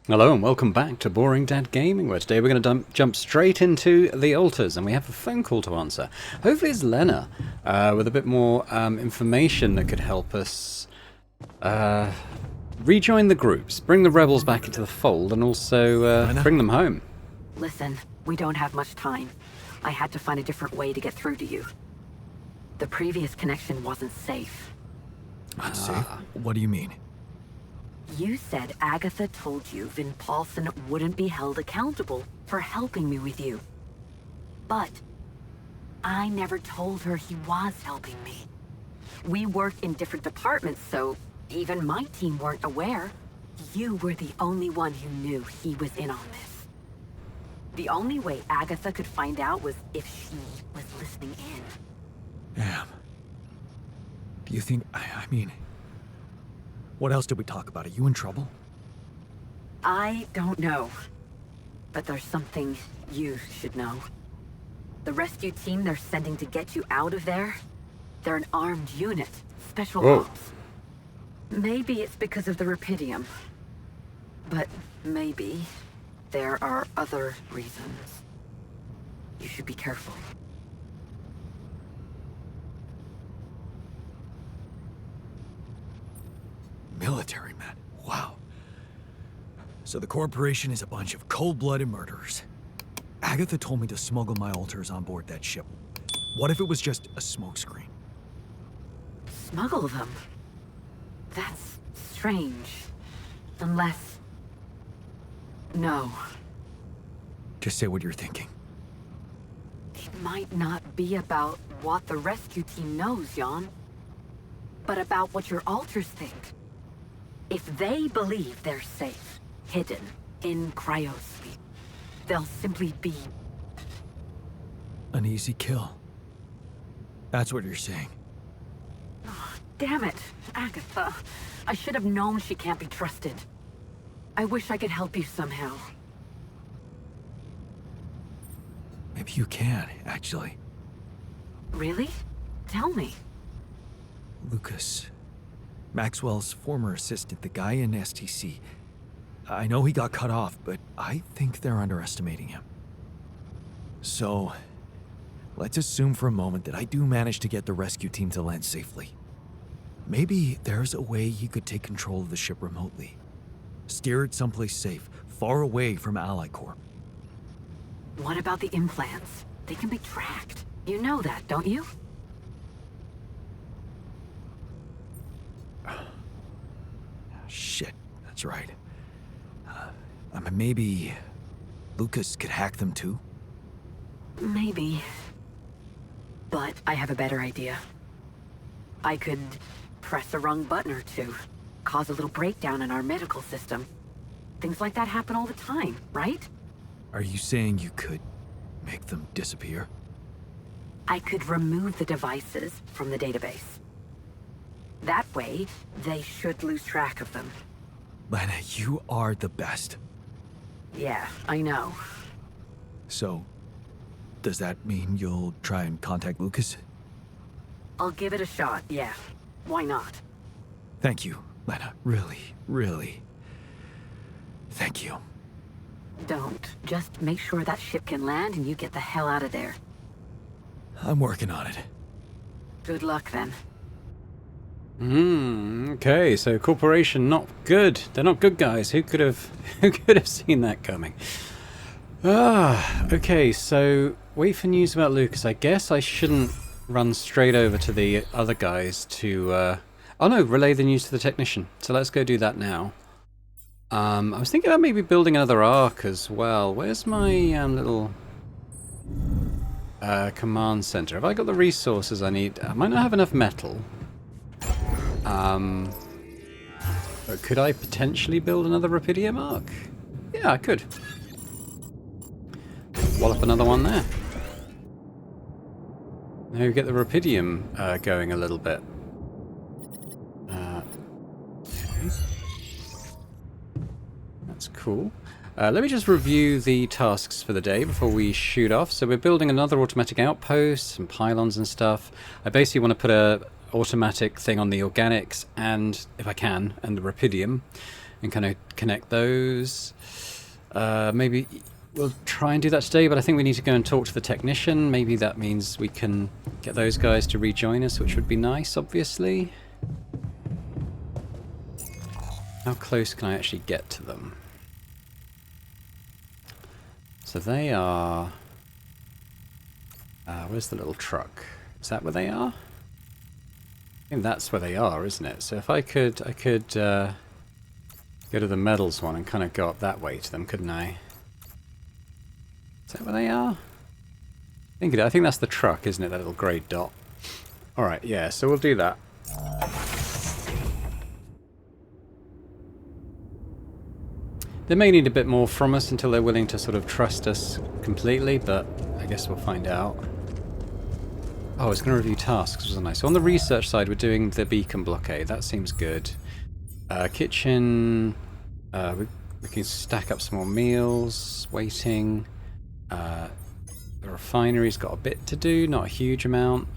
Hello and welcome back to Boring Dad Gaming, where today we're going to jump straight into the altars, and we have a phone call to answer. Hopefully it's Lena, with a bit more information that could help us rejoin the groups, bring the rebels back into the fold, and also bring them home. Listen, we don't have much time. I had to find a different way to get through to you. The previous connection wasn't safe. Safe? What do you mean? You said Agatha told you Vin Paulson wouldn't be held accountable for helping me with you. But I never told her he was helping me. We work in different departments, so even my team weren't aware. You were the only one who knew he was in on this. The only way Agatha could find out was if she was listening in. Damn. Do you think... I mean... What else did we talk about? Are you in trouble? I don't know. But there's something you should know. The rescue team they're sending to get you out of there, they're an armed unit. Special ops. Maybe it's because of the Rapidium. But maybe there are other reasons. You should be careful. Military men. Wow. So the corporation is a bunch of cold-blooded murderers. Agatha told me to smuggle my alters on board that ship. What if it was just a smokescreen? Smuggle them? That's strange. Unless... No. Just say what you're thinking. It might not be about what the rescue team knows, Jan. But about what your alters think. If they believe they're safe, hidden, in cryosleep, they'll simply be... An easy kill. That's what you're saying. Oh, damn it, Agatha. I should have known she can't be trusted. I wish I could help you somehow. Maybe you can, actually. Really? Tell me. Lucas. Maxwell's former assistant, the guy in STC. I know he got cut off, but I think they're underestimating him. So, let's assume for a moment that I do manage to get the rescue team to land safely. Maybe there's a way he could take control of the ship remotely. Steer it someplace safe, far away from Ally Corp. What about the implants? They can be tracked. You know that, don't you? Shit, that's right. Maybe Lucas could hack them too? Maybe. But I have a better idea. I could press a wrong button or two, cause a little breakdown in our medical system. Things like that happen all the time, right? Are you saying you could make them disappear? I could remove the devices from the database. That way, they should lose track of them. Lena, you are the best. Yeah, I know. So, does that mean you'll try and contact Lucas? I'll give it a shot, yeah. Why not? Thank you, Lena. Really, really. Thank you. Don't. Just make sure that ship can land and you get the hell out of there. I'm working on it. Good luck, then. Okay, so corporation not good. They're not good guys. Who could have seen that coming? Okay, so wait for news about Lucas. I guess I shouldn't run straight over to the other guys to oh no, relay the news to the technician. So let's go do that now. I was thinking about maybe building another arc as well. Where's my little command center? Have I got the resources I need? I might not have enough metal. But could I potentially build another Rapidium arc? Yeah, I could. Wallop another one there. Maybe get the Rapidium going a little bit. Okay. That's cool. Let me just review the tasks for the day before we shoot off. So we're building another automatic outpost, some pylons and stuff. I basically want to put a automatic thing on the organics and, if I can, and the Rapidium. and kind of connect those. Maybe we'll try and do that today, but I think we need to go and talk to the technician. Maybe that means we can get those guys to rejoin us, which would be nice, obviously. How close can I actually get to them? So they are... where's the little truck? Is that where they are? I think that's where they are, isn't it? So if I could go to the metals one and kind of go up that way to them, couldn't I? Is that where they are? I think that's the truck, isn't it? That little grey dot. Alright, yeah, so we'll do that. They may need a bit more from us until they're willing to sort of trust us completely, but I guess we'll find out. Oh, it's going to review tasks, wasn't I? So on the research side, we're doing the beacon blockade. That seems good. Kitchen... we can stack up some more meals. Waiting. The refinery's got a bit to do, not a huge amount.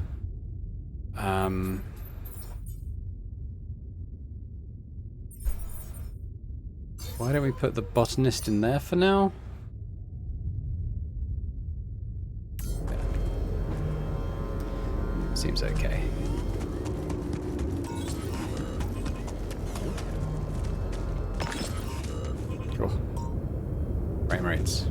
Why don't we put the botanist in there for now? Seems okay. Cool. Frame rates.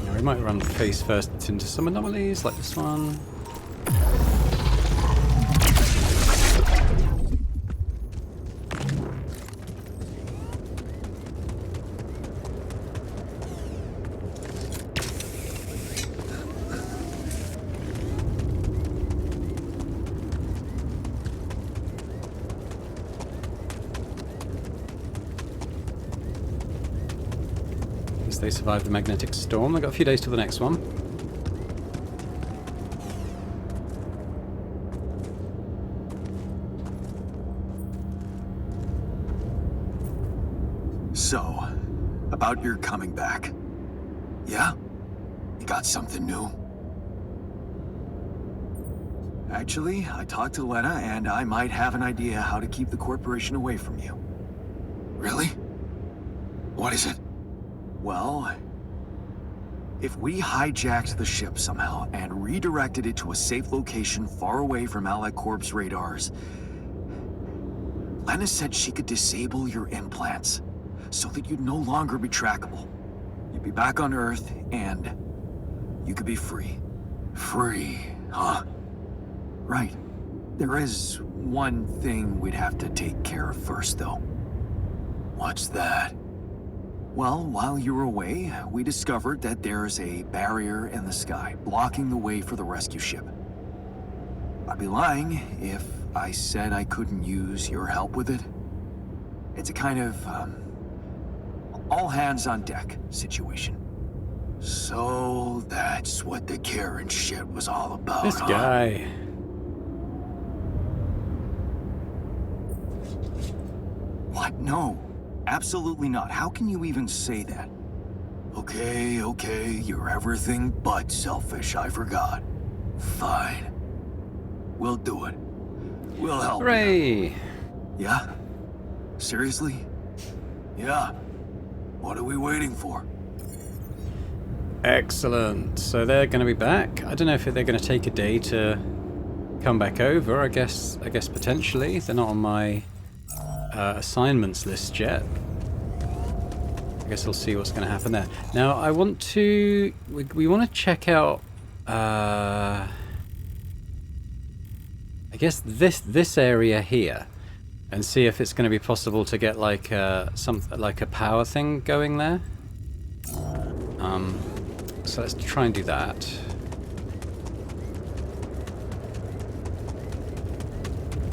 Now we might run face first into some anomalies like this one. They survived the magnetic storm. They've got a few days till the next one. So, about your coming back. Yeah? You got something new? Actually, I talked to Lena and I might have an idea how to keep the corporation away from you. Really? What is it? Well, if we hijacked the ship somehow and redirected it to a safe location far away from Allied Corp's radars, Lena said she could disable your implants so that you'd no longer be trackable. You'd be back on Earth and you could be free. Free, huh? Right. There is one thing we'd have to take care of first, though. What's that? Well, while you were away, we discovered that there's a barrier in the sky, blocking the way for the rescue ship. I'd be lying if I said I couldn't use your help with it. It's a kind of, all-hands-on-deck situation. So that's what the Karen shit was all about, This guy. What? No. Absolutely not. How can you even say that? Okay, you're everything but selfish, I forgot. Fine. We'll do it. We'll help. Hooray! Yeah? Seriously? Yeah. What are we waiting for? Excellent. So they're going to be back. I don't know if they're going to take a day to come back over. I guess potentially. They're not on my assignments list yet. I guess we'll see what's going to happen there. Now I want to... We want to check out... I guess this area here, and see if it's going to be possible to get like like a power thing going there. So let's try and do that.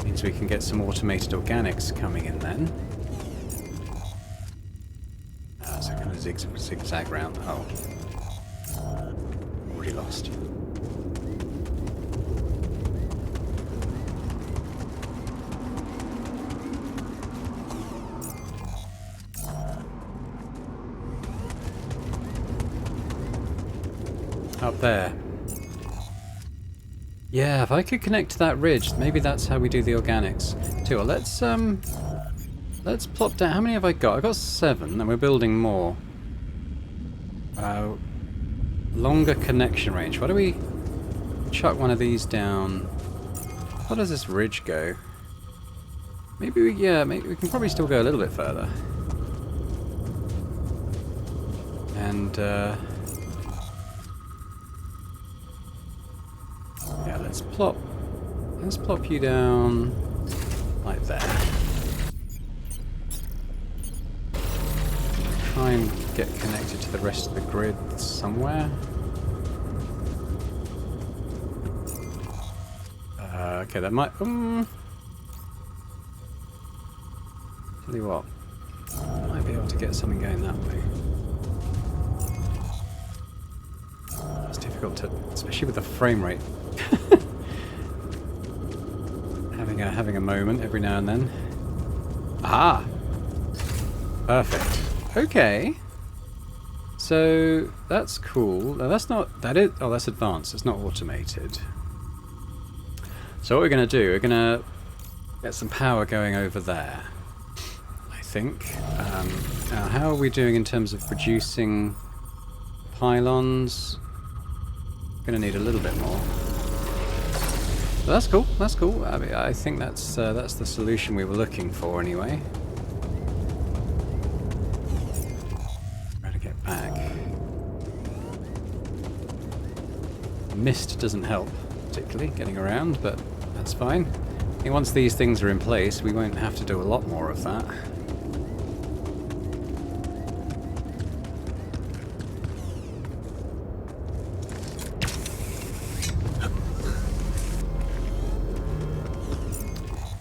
Means we can get some automated organics coming in then. So kind of zigzag round. Oh, already lost. There. Yeah, if I could connect to that ridge, maybe that's how we do the organics. Too well, let's plop down. How many have I got? I've got 7, and we're building more. Longer connection range. Why do we chuck one of these down? How does this ridge go? Maybe we can probably still go a little bit further. And yeah, let's plop you down like there. Try and get connected to the rest of the grid somewhere. Okay, that might. Tell you what, I might be able to get something going that way. It's difficult to, especially with the frame rate. having a moment every now and then. Ah, perfect. Okay. So that's cool. No, that's not. That is. Oh, that's advanced. It's not automated. So what we're going to do, we're going to get some power going over there, I think. Now, how are we doing in terms of producing pylons? Going to need a little bit more. But that's cool. That's cool. I mean, I think that's the solution we were looking for, anyway. Try to get back. Mist doesn't help particularly getting around, but that's fine. I think once these things are in place, we won't have to do a lot more of that.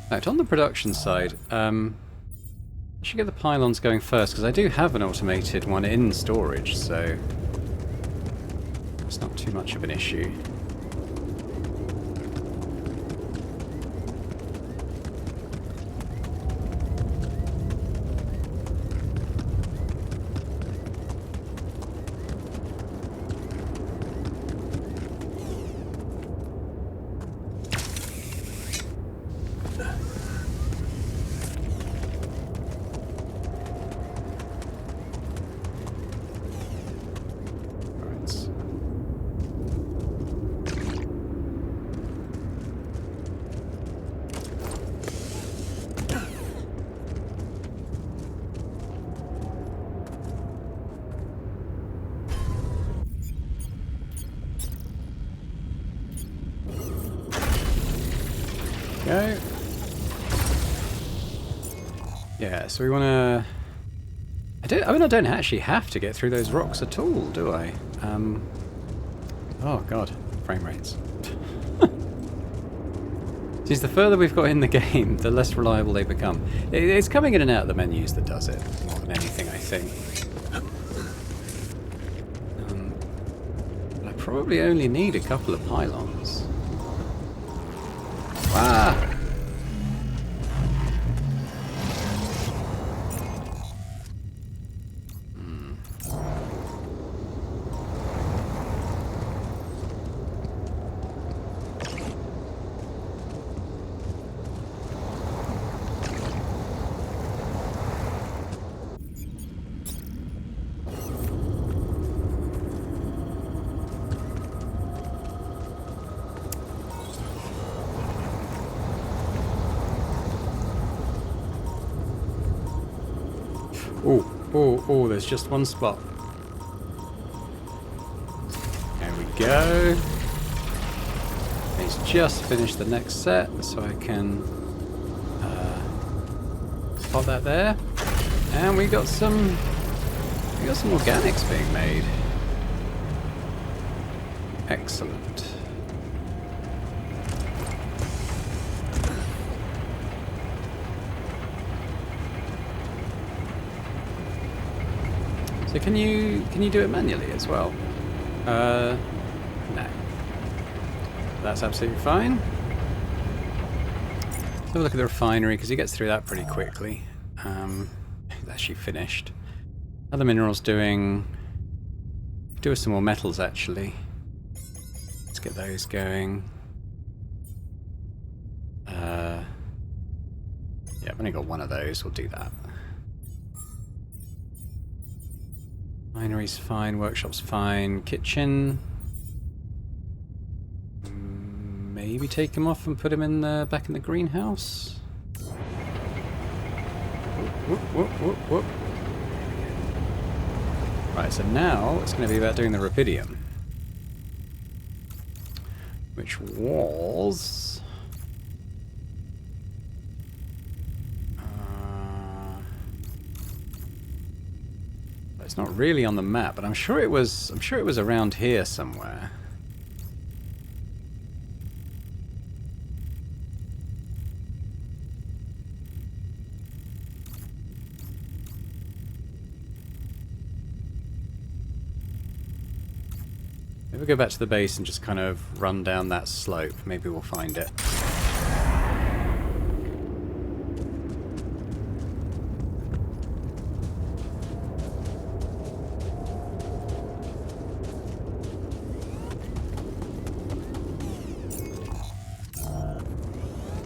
In fact, on the production side, I should get the pylons going first, because I do have an automated one in storage, so it's not too much of an issue. Go. Yeah, so we want to. I mean, I don't actually have to get through those rocks at all, do I? Oh god, frame rates. Geez, the further we've got in the game, the less reliable they become. It's coming in and out of the menus that does it, more than anything, I think. But I probably only need a couple of pylons. Ah! Oh, there's just one spot. There we go. He's just finished the next set, so I can pop that there. And we got some organics being made. Excellent. So can you do it manually as well? No. That's absolutely fine. Let's have a look at the refinery, because he gets through that pretty quickly. It's actually finished. Other minerals do some more metals, actually. get those going. Yeah, I've only got one of those. We'll do that. Winery's fine. Workshop's fine. Kitchen. Maybe take him off and put him in the back in the greenhouse. Whoop, whoop, whoop, whoop. Right, so now it's going to be about doing the rubidium, which was it's not really on the map, but I'm sure it was around here somewhere. If we go back to the base and just kind of run down that slope, maybe we'll find it.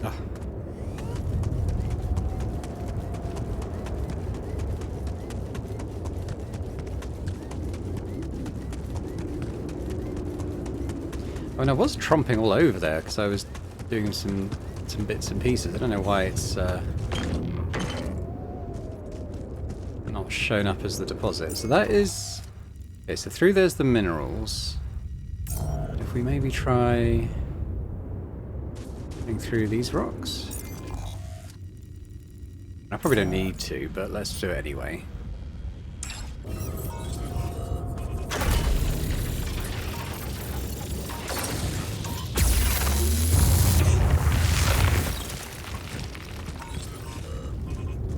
Ah. I mean, I was tromping all over there because I was doing some bits and pieces. I don't know why it's not shown up as the deposit. So that is... Okay, so through there's the minerals. If we maybe try getting through these rocks. I probably don't need to, but let's do it anyway.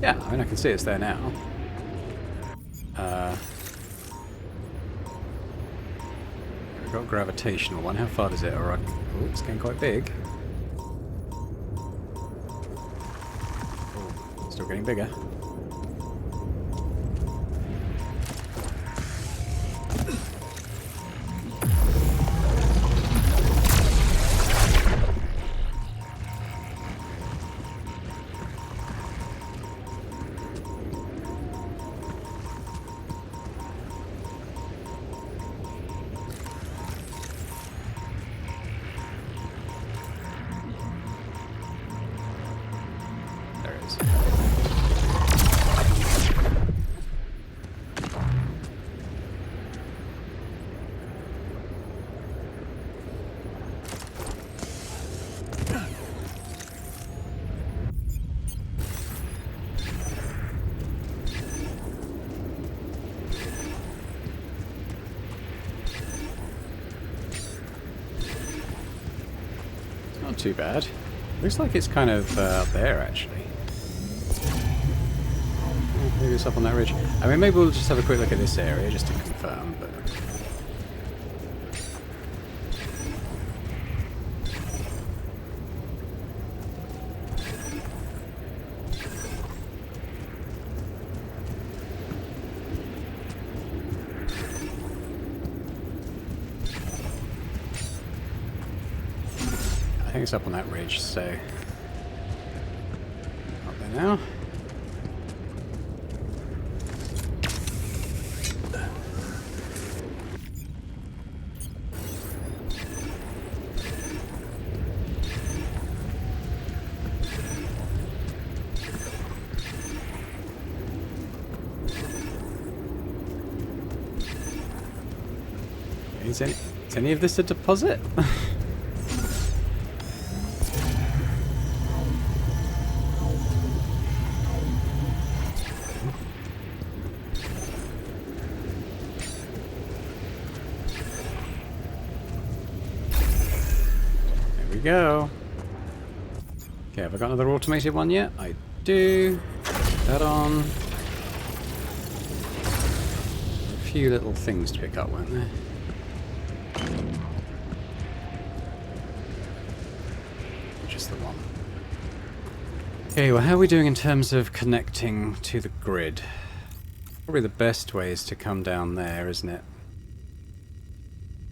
Yeah, I mean, I can see it's there now. We've got a gravitational one. How far does it? Alright. Oh, it's getting quite big. Oh, still getting bigger. Not too bad. Looks like it's kind of up there, actually. Maybe it's up on that ridge. I mean, maybe we'll just have a quick look at this area just to confirm, but... I think it's up on that ridge, so... Up there now. Is any of this a deposit? Go. Okay, have I got another automated one yet? I do. Put that on. A few little things to pick up, weren't there? Just the one. Okay, well, how are we doing in terms of connecting to the grid? Probably the best way is to come down there, isn't it?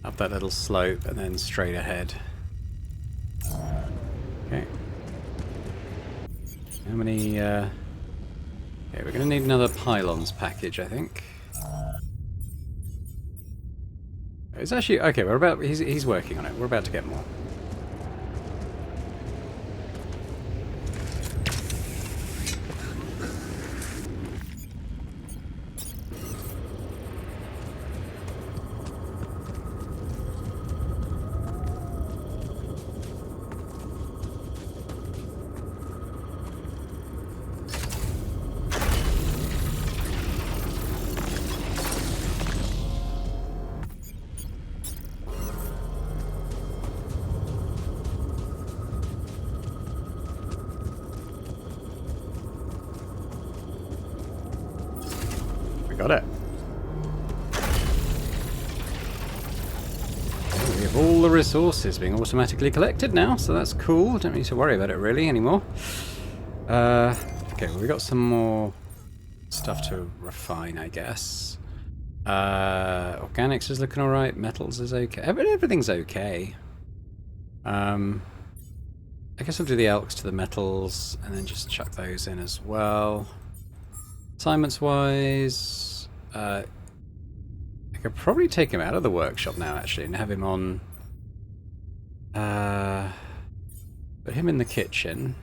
Up that little slope and then straight ahead. Okay. How many, okay, we're gonna need another pylons package, I think. It's actually, okay, we're about, he's working on it. We're about to get more. Got it. We have all the resources being automatically collected now, so that's cool. Don't need to worry about it really anymore. Okay, well, we got some more stuff to refine, I guess. Organics is looking alright. Metals is okay. Everything's okay. I guess I'll do the elks to the metals and then just chuck those in as well. Assignments wise, I could probably take him out of the workshop now actually and have him on, put him in the kitchen.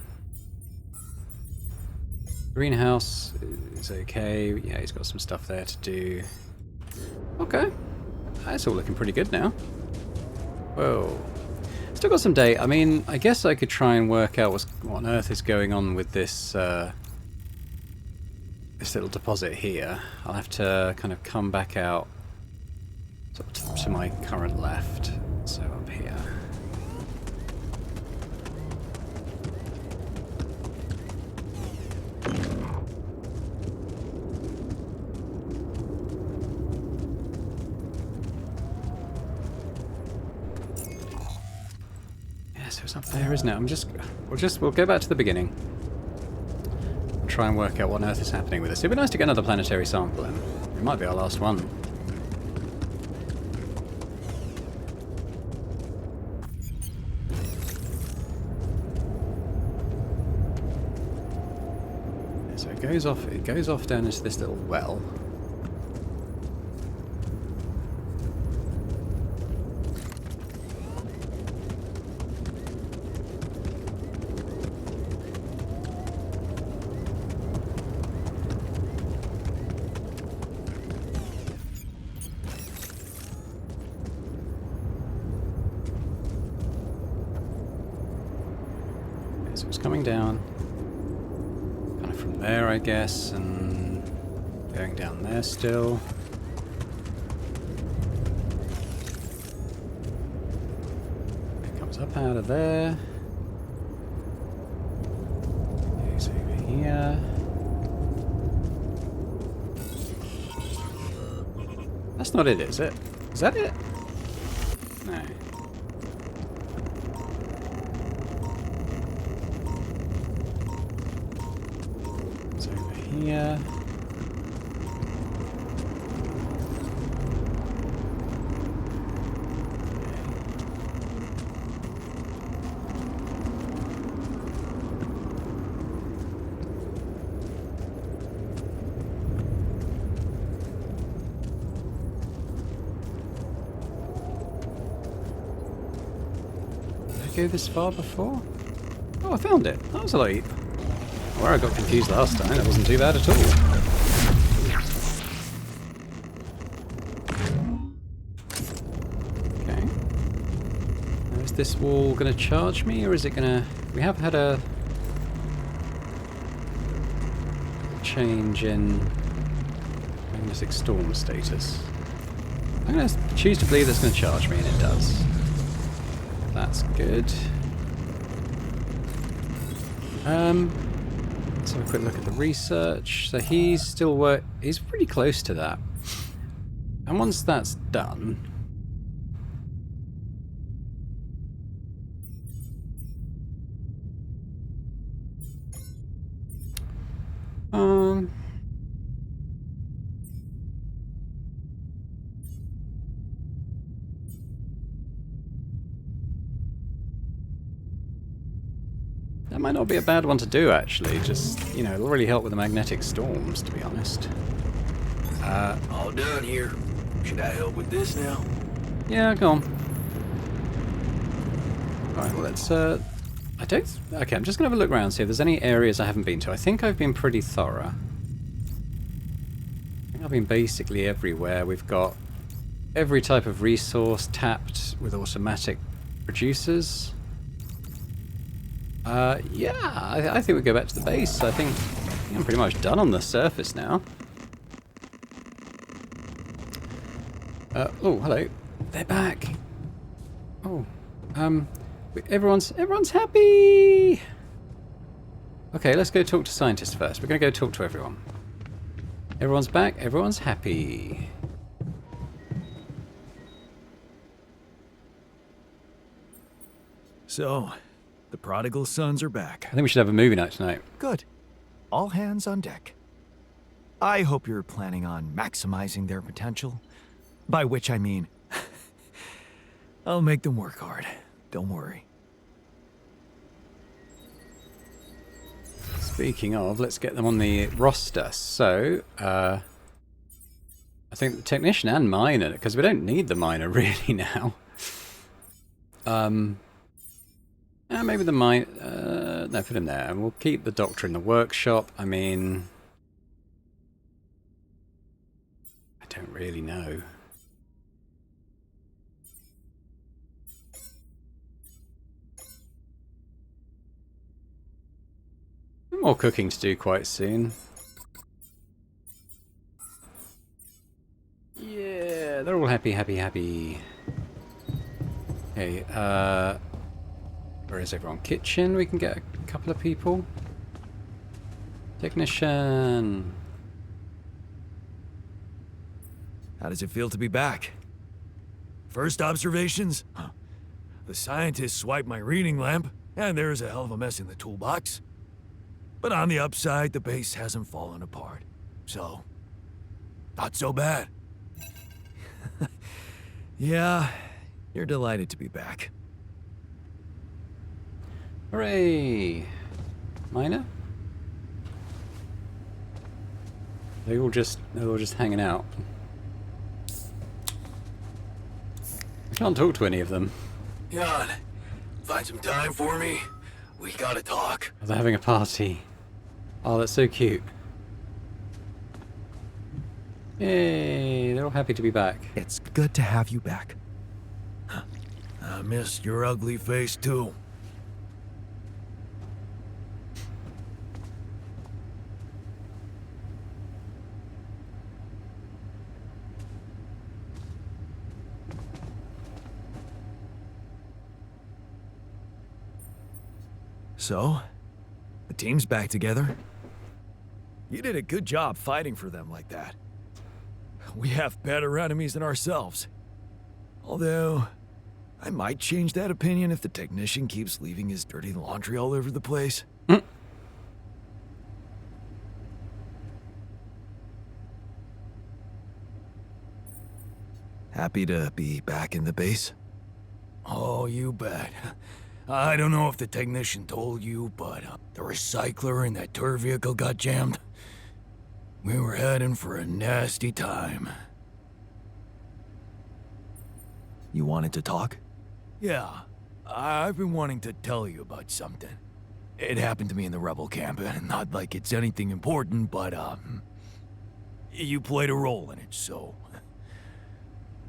Greenhouse is okay, yeah, he's got some stuff there to do. Okay, that's all looking pretty good now. Whoa. Still got some data. I mean, I guess I could try and work out what on earth is going on with this, this little deposit here. I'll have to kind of come back out sort of to my current left. So up here. Yeah, so it's up there, isn't it? We'll go back to the beginning. Try and work out what on earth is happening with this. It'd be nice to get another planetary sample in. It might be our last one. So it goes off down into this little well. So it's coming down, kind of from there, I guess, and going down there still. It comes up out of there. Goes over here. That's not it, is it? Is that it? No. Yeah. Did I go this far before? Oh, I found it. That was a lot. Where I got confused last time, that wasn't too bad at all. Okay. Now, is this wall going to charge me, or is it going to... We have had a change in magnetic storm status. I'm going to choose to believe that's going to charge me, and it does. That's good. Let's have a quick look at the research. So he's still he's pretty close to that. And once that's done, That might not be a bad one to do, actually. Just, you know, it'll really help with the magnetic storms, to be honest. All done here. Should I help with this now? Yeah, go on. Alright, well, let's, okay, I'm just going to have a look around, see if there's any areas I haven't been to. I think I've been pretty thorough. I think I've been basically everywhere. We've got every type of resource tapped with automatic producers. Yeah, I think we go back to the base. I think I'm pretty much done on the surface now. Oh, hello. They're back. Oh, everyone's happy. Okay, let's go talk to scientists first. We're going to go talk to everyone. Everyone's back. Everyone's happy. So, the prodigal sons are back. I think we should have a movie night tonight. Good. All hands on deck. I hope you're planning on maximizing their potential. By which I mean, I'll make them work hard. Don't worry. Speaking of, let's get them on the roster. So, I think the technician and miner, because we don't need the miner really now. Maybe the mine. No, put him there, and we'll keep the doctor in the workshop. I mean, I don't really know. More cooking to do quite soon. Yeah, they're all happy, happy, happy. Okay, where is everyone? Kitchen, we can get a couple of people. Technician. How does it feel to be back? First observations? The scientists swiped my reading lamp, and there's a hell of a mess in the toolbox. But on the upside, the base hasn't fallen apart. So, not so bad. Yeah, you're delighted to be back. Hooray! Miner? They're all just hanging out. I can't talk to any of them. Jan, find some time for me. We gotta talk. They're having a party. Oh, that's so cute. Yay, they're all happy to be back. It's good to have you back. I missed your ugly face too. So, the team's back together. You did a good job fighting for them like that. We have better enemies than ourselves. Although, I might change that opinion if the technician keeps leaving his dirty laundry all over the place. Happy to be back in the base? Oh, you bet. I don't know if the technician told you, but the recycler in that tour vehicle got jammed. We were heading for a nasty time. You wanted to talk? Yeah, I've been wanting to tell you about something. It happened to me in the rebel camp, and not like it's anything important, but, you played a role in it, so...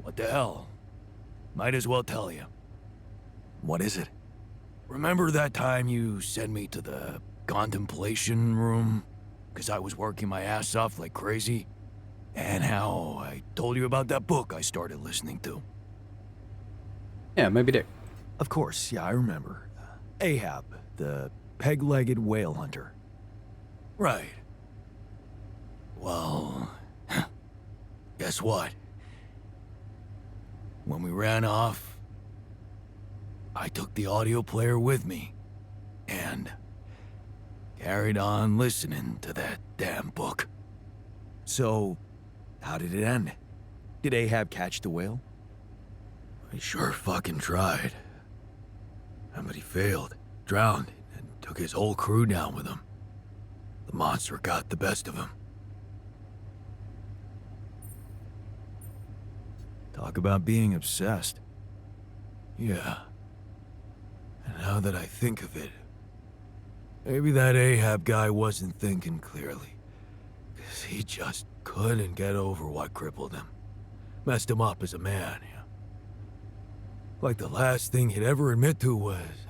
What the hell? Might as well tell you. What is it? Remember that time you sent me to the contemplation room? Because I was working my ass off like crazy? And how I told you about that book I started listening to? Yeah, maybe do. Of course, yeah, I remember. Ahab, the peg-legged whale hunter. Right. Well, guess what? When we ran off, I took the audio player with me, and carried on listening to that damn book. So, how did it end? Did Ahab catch the whale? He sure fucking tried. But he failed, drowned, and took his whole crew down with him. The monster got the best of him. Talk about being obsessed. Yeah. And now that I think of it, maybe that Ahab guy wasn't thinking clearly. 'Cause he just couldn't get over what crippled him. Messed him up as a man, yeah. Like the last thing he'd ever admit to was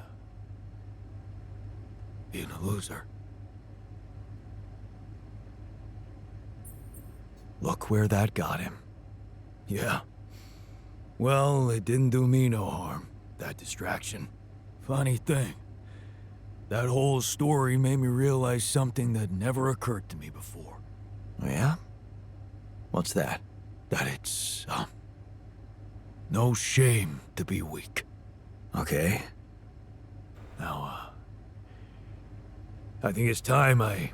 being a loser. Look where that got him. Yeah. Well, it didn't do me no harm, that distraction. Funny thing, that whole story made me realize something that never occurred to me before. Oh, yeah? What's that? That it's, no shame to be weak. Okay. Now, I think it's time I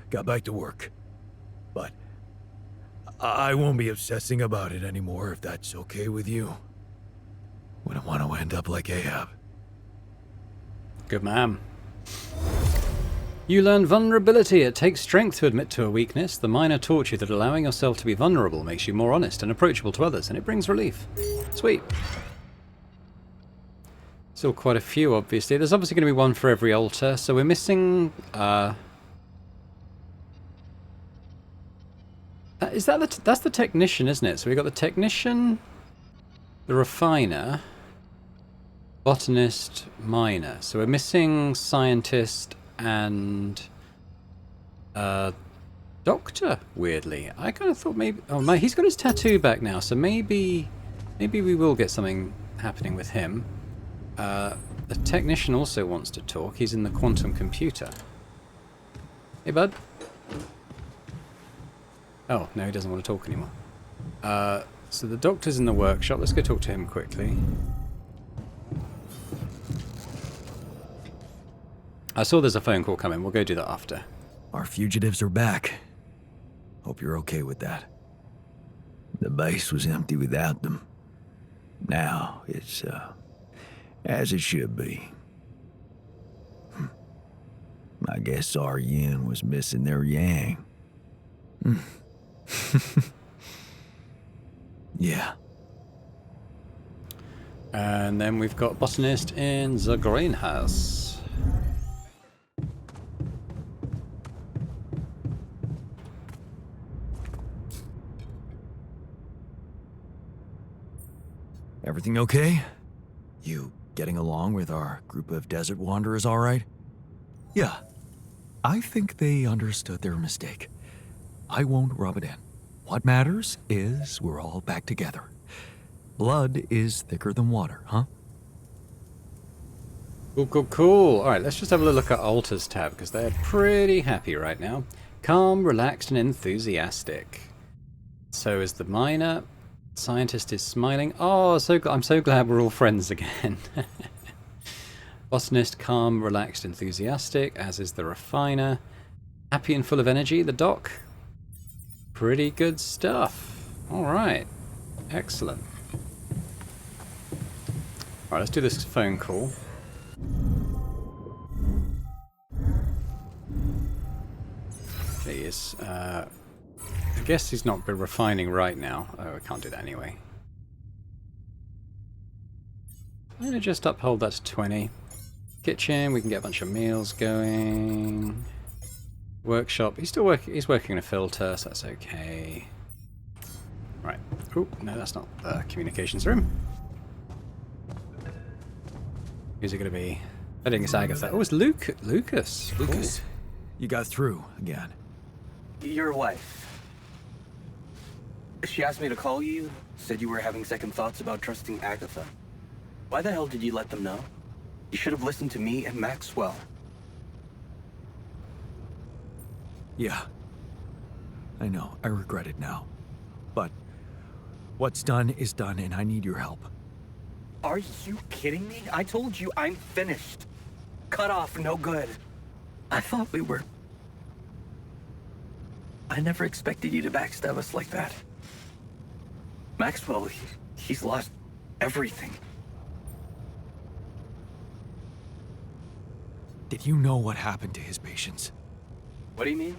got back to work. But I won't be obsessing about it anymore, if that's okay with you. Wouldn't want to end up like Ahab. Good man. You learn vulnerability. It takes strength to admit to a weakness. The miner taught you that allowing yourself to be vulnerable makes you more honest and approachable to others, and it brings relief. Sweet. Still quite a few, obviously. There's obviously going to be one for every altar, so we're missing... Is that that's the technician, isn't it? So we've got the technician, the refiner, botanist, miner. So we're missing scientist and doctor, weirdly. I kind of thought maybe... Oh, my, he's got his tattoo back now, so maybe we will get something happening with him. The technician also wants to talk. He's in the quantum computer. Hey, bud. Oh, no, he doesn't want to talk anymore. So the doctor's in the workshop. Let's go talk to him quickly. I saw there's a phone call coming. We'll go do that after. Our fugitives are back. Hope you're okay with that. The base was empty without them. Now it's, as it should be. I guess our yin was missing their yang. Yeah. And then we've got botanist in the greenhouse. Everything okay? You getting along with our group of desert wanderers all right? Yeah. I think they understood their mistake. I won't rub it in. What matters is we're all back together. Blood is thicker than water, huh? Cool, cool, cool. Alright, let's just have a little look at ALTERS tab, because they're pretty happy right now. Calm, relaxed, and enthusiastic. So is the miner. Scientist is smiling. Oh, I'm so glad we're all friends again. Botanist, calm, relaxed, enthusiastic, as is the refiner. Happy and full of energy, the doc. Pretty good stuff. Alright. Excellent. Alright, let's do this phone call. Jeez. I guess he's not refining right now. Oh, I can't do that anyway. I'm going to just uphold that to 20. Kitchen, we can get a bunch of meals going. Workshop, he's working in a filter, so that's okay. Right. Oh, no, that's not the communications room. Who's it going to be? I think it's Agatha. Oh, it's Lucas. Lucas, Cool. you got through again. Your wife. She asked me to call you, said you were having second thoughts about trusting Agatha. Why the hell did you let them know? You should have listened to me and Maxwell. Yeah. I know, I regret it now. But what's done is done, and I need your help. Are you kidding me? I told you I'm finished. Cut off, no good. I thought we were... I never expected you to backstab us like that. Maxwell, he's lost everything. Did you know what happened to his patients? What do you mean?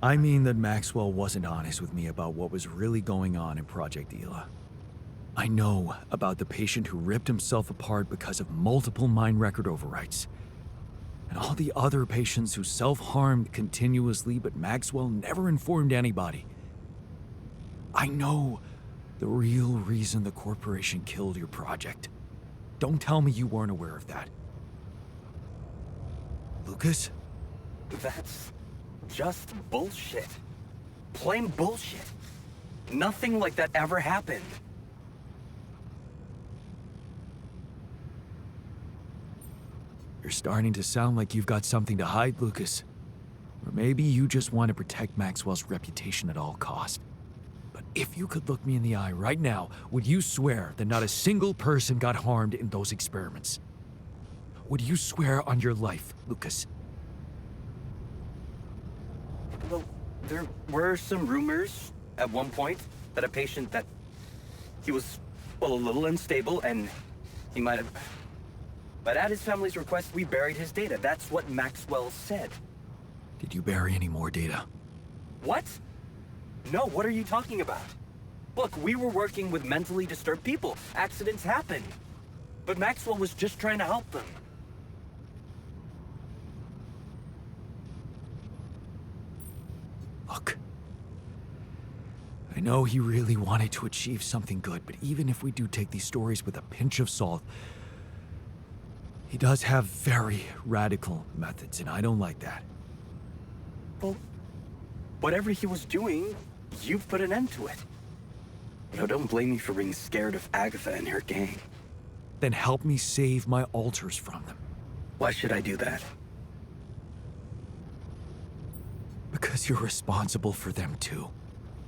I mean that Maxwell wasn't honest with me about what was really going on in Project Ela. I know about the patient who ripped himself apart because of multiple mind record overwrites. And all the other patients who self-harmed continuously, but Maxwell never informed anybody. I know the real reason the corporation killed your project. Don't tell me you weren't aware of that. Lucas? That's just bullshit. Plain bullshit. Nothing like that ever happened. You're starting to sound like you've got something to hide, Lucas. Or maybe you just want to protect Maxwell's reputation at all cost. But if you could look me in the eye right now, would you swear that not a single person got harmed in those experiments? Would you swear on your life, Lucas? Well, there were some rumors at one point that a patient that he was, well, a little unstable and he might have... But at his family's request, we buried his data. That's what Maxwell said. Did you bury any more data? What? No, what are you talking about? Look, we were working with mentally disturbed people. Accidents happen. But Maxwell was just trying to help them. Look. I know he really wanted to achieve something good, but even if we do take these stories with a pinch of salt, he does have very radical methods, and I don't like that. Well, whatever he was doing, you've put an end to it. No, don't blame me for being scared of Agatha and her gang. Then help me save my alters from them. Why should I do that? Because you're responsible for them too.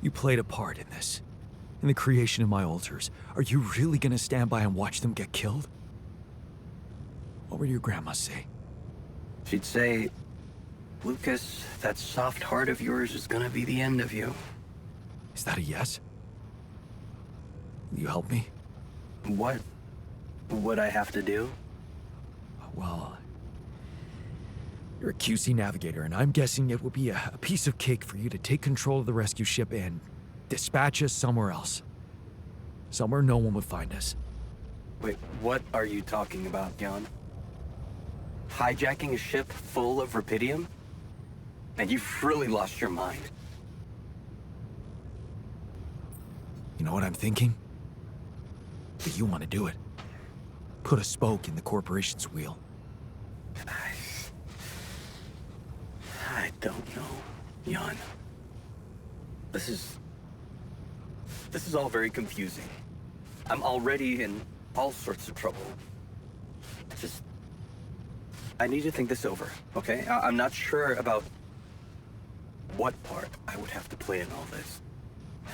You played a part in this. In the creation of my alters. Are you really gonna stand by and watch them get killed? What would your grandma say? She'd say, Lucas, that soft heart of yours is gonna be the end of you. Is that a yes? Will you help me? What would I have to do? Well, you're a QC navigator, and I'm guessing it would be a piece of cake for you to take control of the rescue ship and dispatch us somewhere else. Somewhere no one would find us. Wait, what are you talking about, Jan? Hijacking a ship full of rubidium? And you've really lost your mind. You know what I'm thinking? That you want to do it. Put a spoke in the corporation's wheel. I don't know, Jan. This is all very confusing. I'm already in all sorts of trouble. I need to think this over, okay? I'm not sure about what part I would have to play in all this.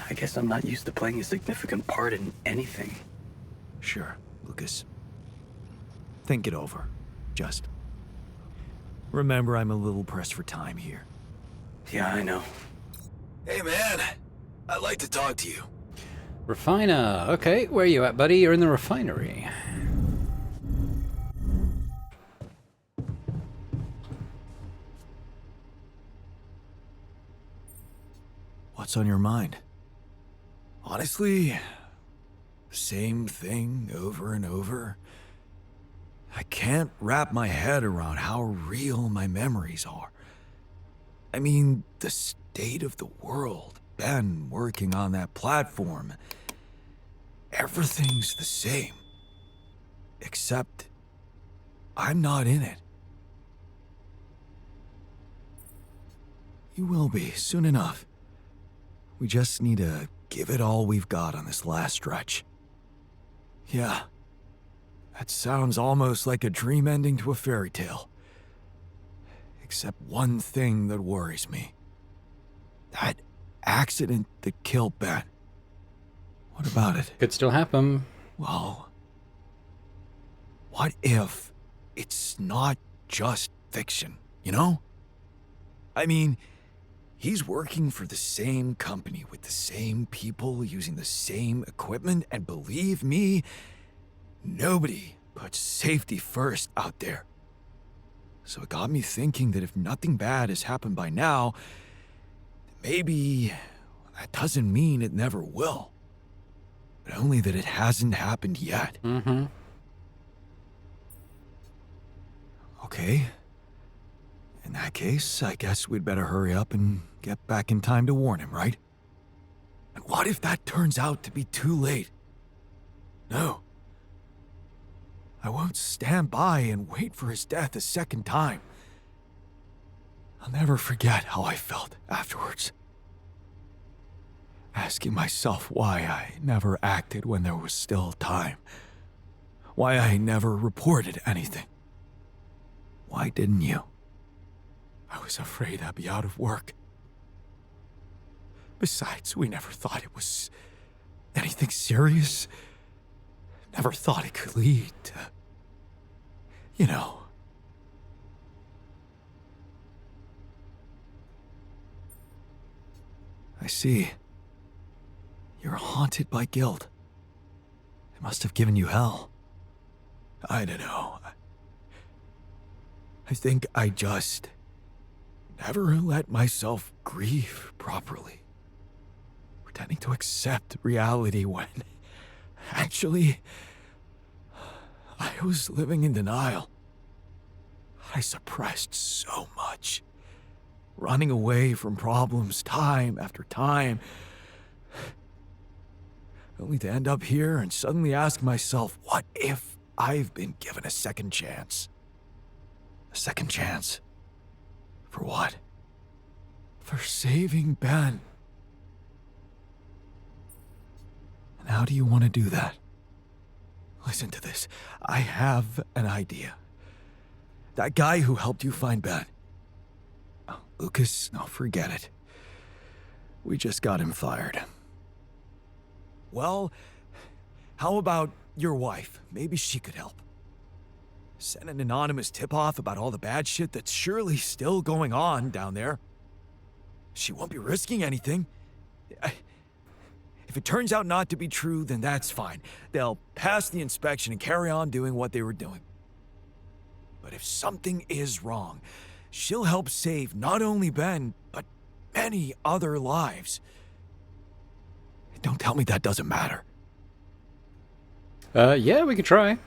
I guess I'm not used to playing a significant part in anything. Sure, Lucas. Think it over. Just remember, I'm a little pressed for time here. Yeah, I know. Hey man, I'd like to talk to you. Refiner. Okay, where are you at, buddy? You're in the refinery. What's on your mind? Honestly, same thing over and over. I can't wrap my head around how real my memories are. I mean, the state of the world, Ben working on that platform, everything's the same. Except, I'm not in it. You will be, soon enough. We just need to give it all we've got on this last stretch. Yeah. That sounds almost like a dream ending to a fairy tale. Except one thing that worries me. That accident that killed Ben. What about it? Could still happen. Well, what if it's not just fiction, you know? I mean, he's working for the same company with the same people using the same equipment, and believe me, nobody puts safety first out there. So it got me thinking that if nothing bad has happened by now, maybe that doesn't mean it never will. But only that it hasn't happened yet. Mm-hmm. Okay. In that case, I guess we'd better hurry up and get back in time to warn him, right? And what if that turns out to be too late? No. I won't stand by and wait for his death a second time. I'll never forget how I felt afterwards. Asking myself why I never acted when there was still time. Why I never reported anything. Why didn't you? I was afraid I'd be out of work. Besides, we never thought it was anything serious. Never thought it could lead to, you know. I see. You're haunted by guilt. It must have given you hell. I don't know. I think I just never let myself grieve properly. Pretending to accept reality when actually I was living in denial. I suppressed so much. Running away from problems time after time. Only to end up here and suddenly ask myself, what if I've been given a second chance? A second chance? For what? For saving Ben. And how do you want to do that? Listen to this. I have an idea. That guy who helped you find Ben. Oh, Lucas, no, forget it. We just got him fired. Well, how about your wife? Maybe she could help. Send an anonymous tip-off about all the bad shit that's surely still going on down there. She won't be risking anything. If it turns out not to be true, then that's fine. They'll pass the inspection and carry on doing what they were doing. But if something is wrong, she'll help save not only Ben, but many other lives. Don't tell me that doesn't matter. Yeah, we could try.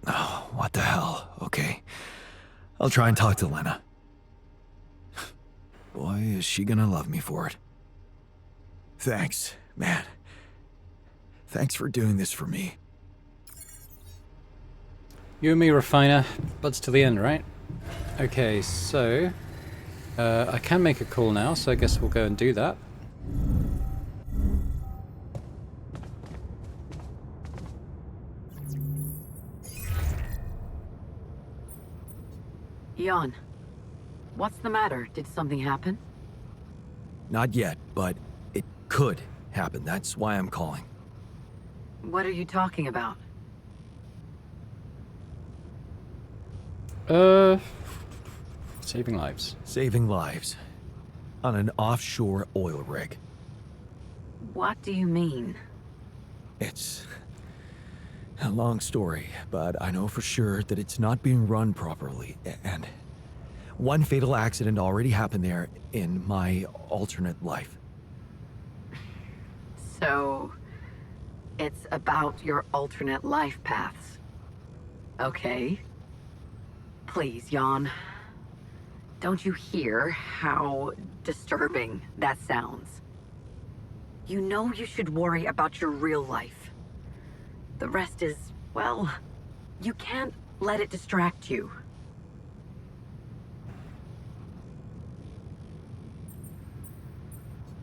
Oh, what the hell? Okay. I'll try and talk to Lena. Boy, is she gonna love me for it. Thanks, man. Thanks for doing this for me. You and me, Refiner. Buds to the end, right? Okay, so... I can make a call now, so I guess we'll go and do that. Jan, what's the matter? Did something happen? Not yet, but it could happen. That's why I'm calling. What are you talking about? Saving lives. Saving lives. On an offshore oil rig. What do you mean? It's a long story, but I know for sure that it's not being run properly, and one fatal accident already happened there in my alternate life. So, it's about your alternate life paths. Okay. Please, Jan. Don't you hear how disturbing that sounds? You know you should worry about your real life. The rest is, well, you can't let it distract you.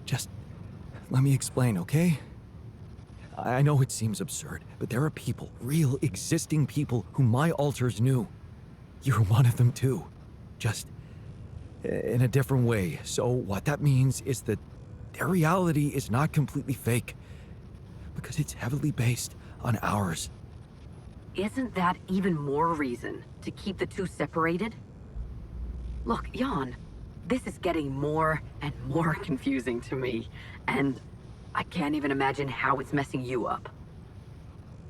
Just let me explain, okay? I know it seems absurd, but there are people, real existing people, who my alters knew. You're one of them too. Just in a different way. So what that means is that their reality is not completely fake, because it's heavily based on ours. Isn't that even more reason to keep the two separated? Look, Jan, this is getting more and more confusing to me, and I can't even imagine how it's messing you up.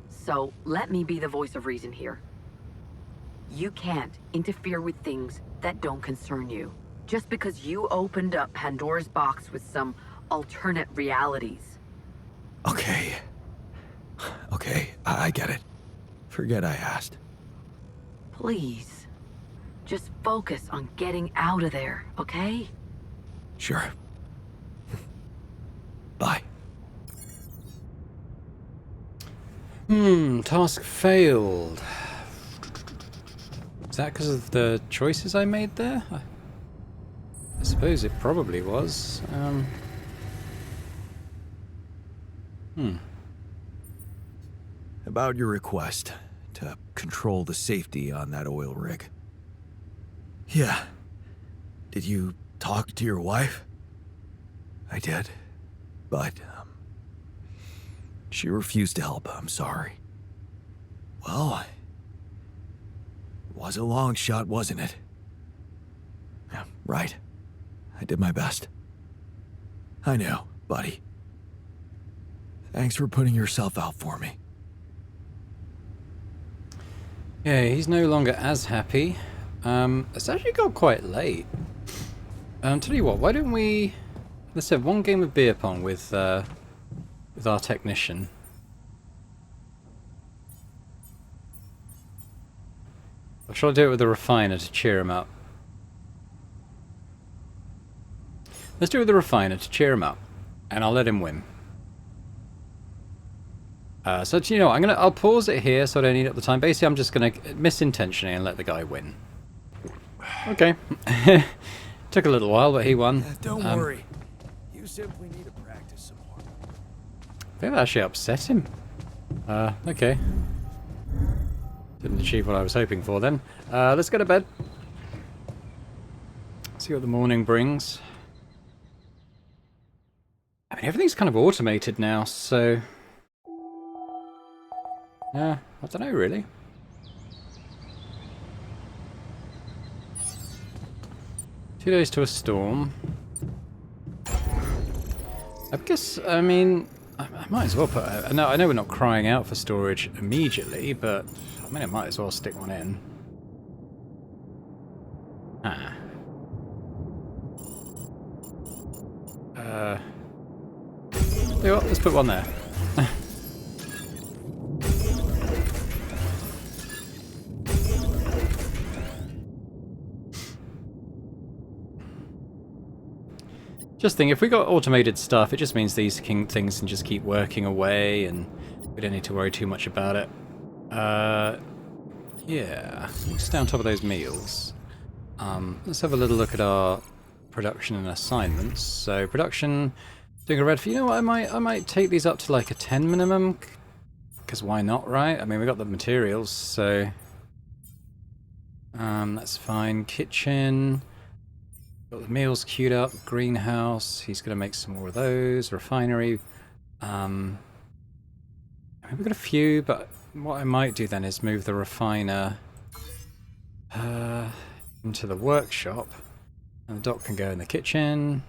So let me be the voice of reason here. You can't interfere with things that don't concern you. Just because you opened up Pandora's box with some alternate realities. Okay. Okay, I get it. Forget I asked. Please, just focus on getting out of there, okay? Sure. Bye. Task failed. Is that because of the choices I made there? I suppose it probably was. About your request to control the safety on that oil rig. Yeah. Did you talk to your wife? I did. But, she refused to help. I'm sorry. Well, it was a long shot, wasn't it? Yeah, right. I did my best. I know, buddy. Thanks for putting yourself out for me. Yeah, he's no longer as happy. It's actually got quite late. Tell you what, why don't we... Let's have one game of beer pong with our technician. Or shall I do it with the refiner to cheer him up? Let's do it with the refiner to cheer him up. And I'll let him win. So you know, I'll pause it here so I don't eat up the time. Basically, I'm just gonna miss intentionally and let the guy win. Okay. Took a little while, but he won. Don't worry. You simply need to practice some more. I think that actually upset him. Okay. Didn't achieve what I was hoping for then. Let's go to bed. See what the morning brings. I mean, everything's kind of automated now, so... Yeah, I don't know really. Two days to a storm. I guess, I mean, I might as well put... I know we're not crying out for storage immediately, but I mean, I might as well stick one in. Tell you what, let's put one there. Just think, if we got automated stuff, it just means these things can just keep working away, and we don't need to worry too much about it. Yeah, just down top of those meals. Let's have a little look at our production and assignments. So production, doing a red. You know what? I might take these up to like a 10 minimum, because why not, right? I mean, we got the materials, so that's fine. Kitchen. Got the meals queued up, greenhouse, he's going to make some more of those, refinery. I mean, we've got a few, but what I might do then is move the refiner into the workshop, and the dock can go in the kitchen.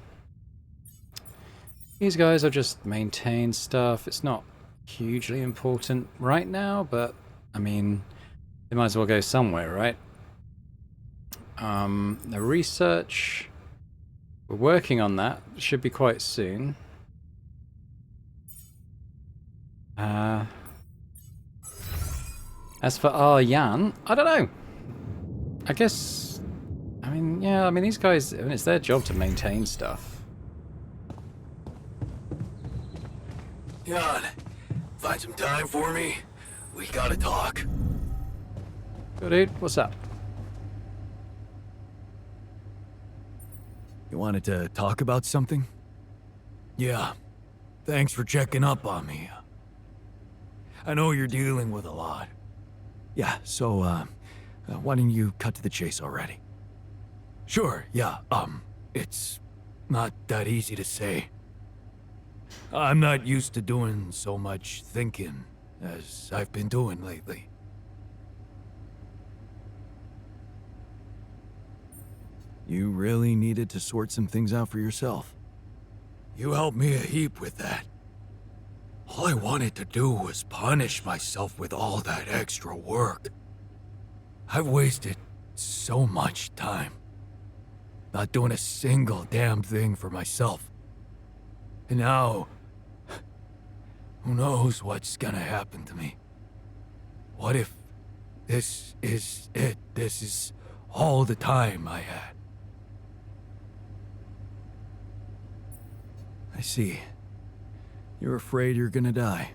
These guys will just maintain stuff. It's not hugely important right now, but I mean, they might as well go somewhere, right? The research, we're working on that. It should be quite soon. As for Yan, I don't know. I guess, I mean, yeah, I mean, these guys, I mean, it's their job to maintain stuff. Yan, find some time for me. We gotta talk. Good dude, what's up? You wanted to talk about something? Yeah. Thanks for checking up on me. I know you're dealing with a lot. Yeah, so, why don't you cut to the chase already? Sure, yeah, it's not that easy to say. I'm not used to doing so much thinking as I've been doing lately. You really needed to sort some things out for yourself. You helped me a heap with that. All I wanted to do was punish myself with all that extra work. I've wasted so much time. Not doing a single damn thing for myself. And now, who knows what's gonna happen to me? What if this is it? This is all the time I had. I see. You're afraid you're gonna die.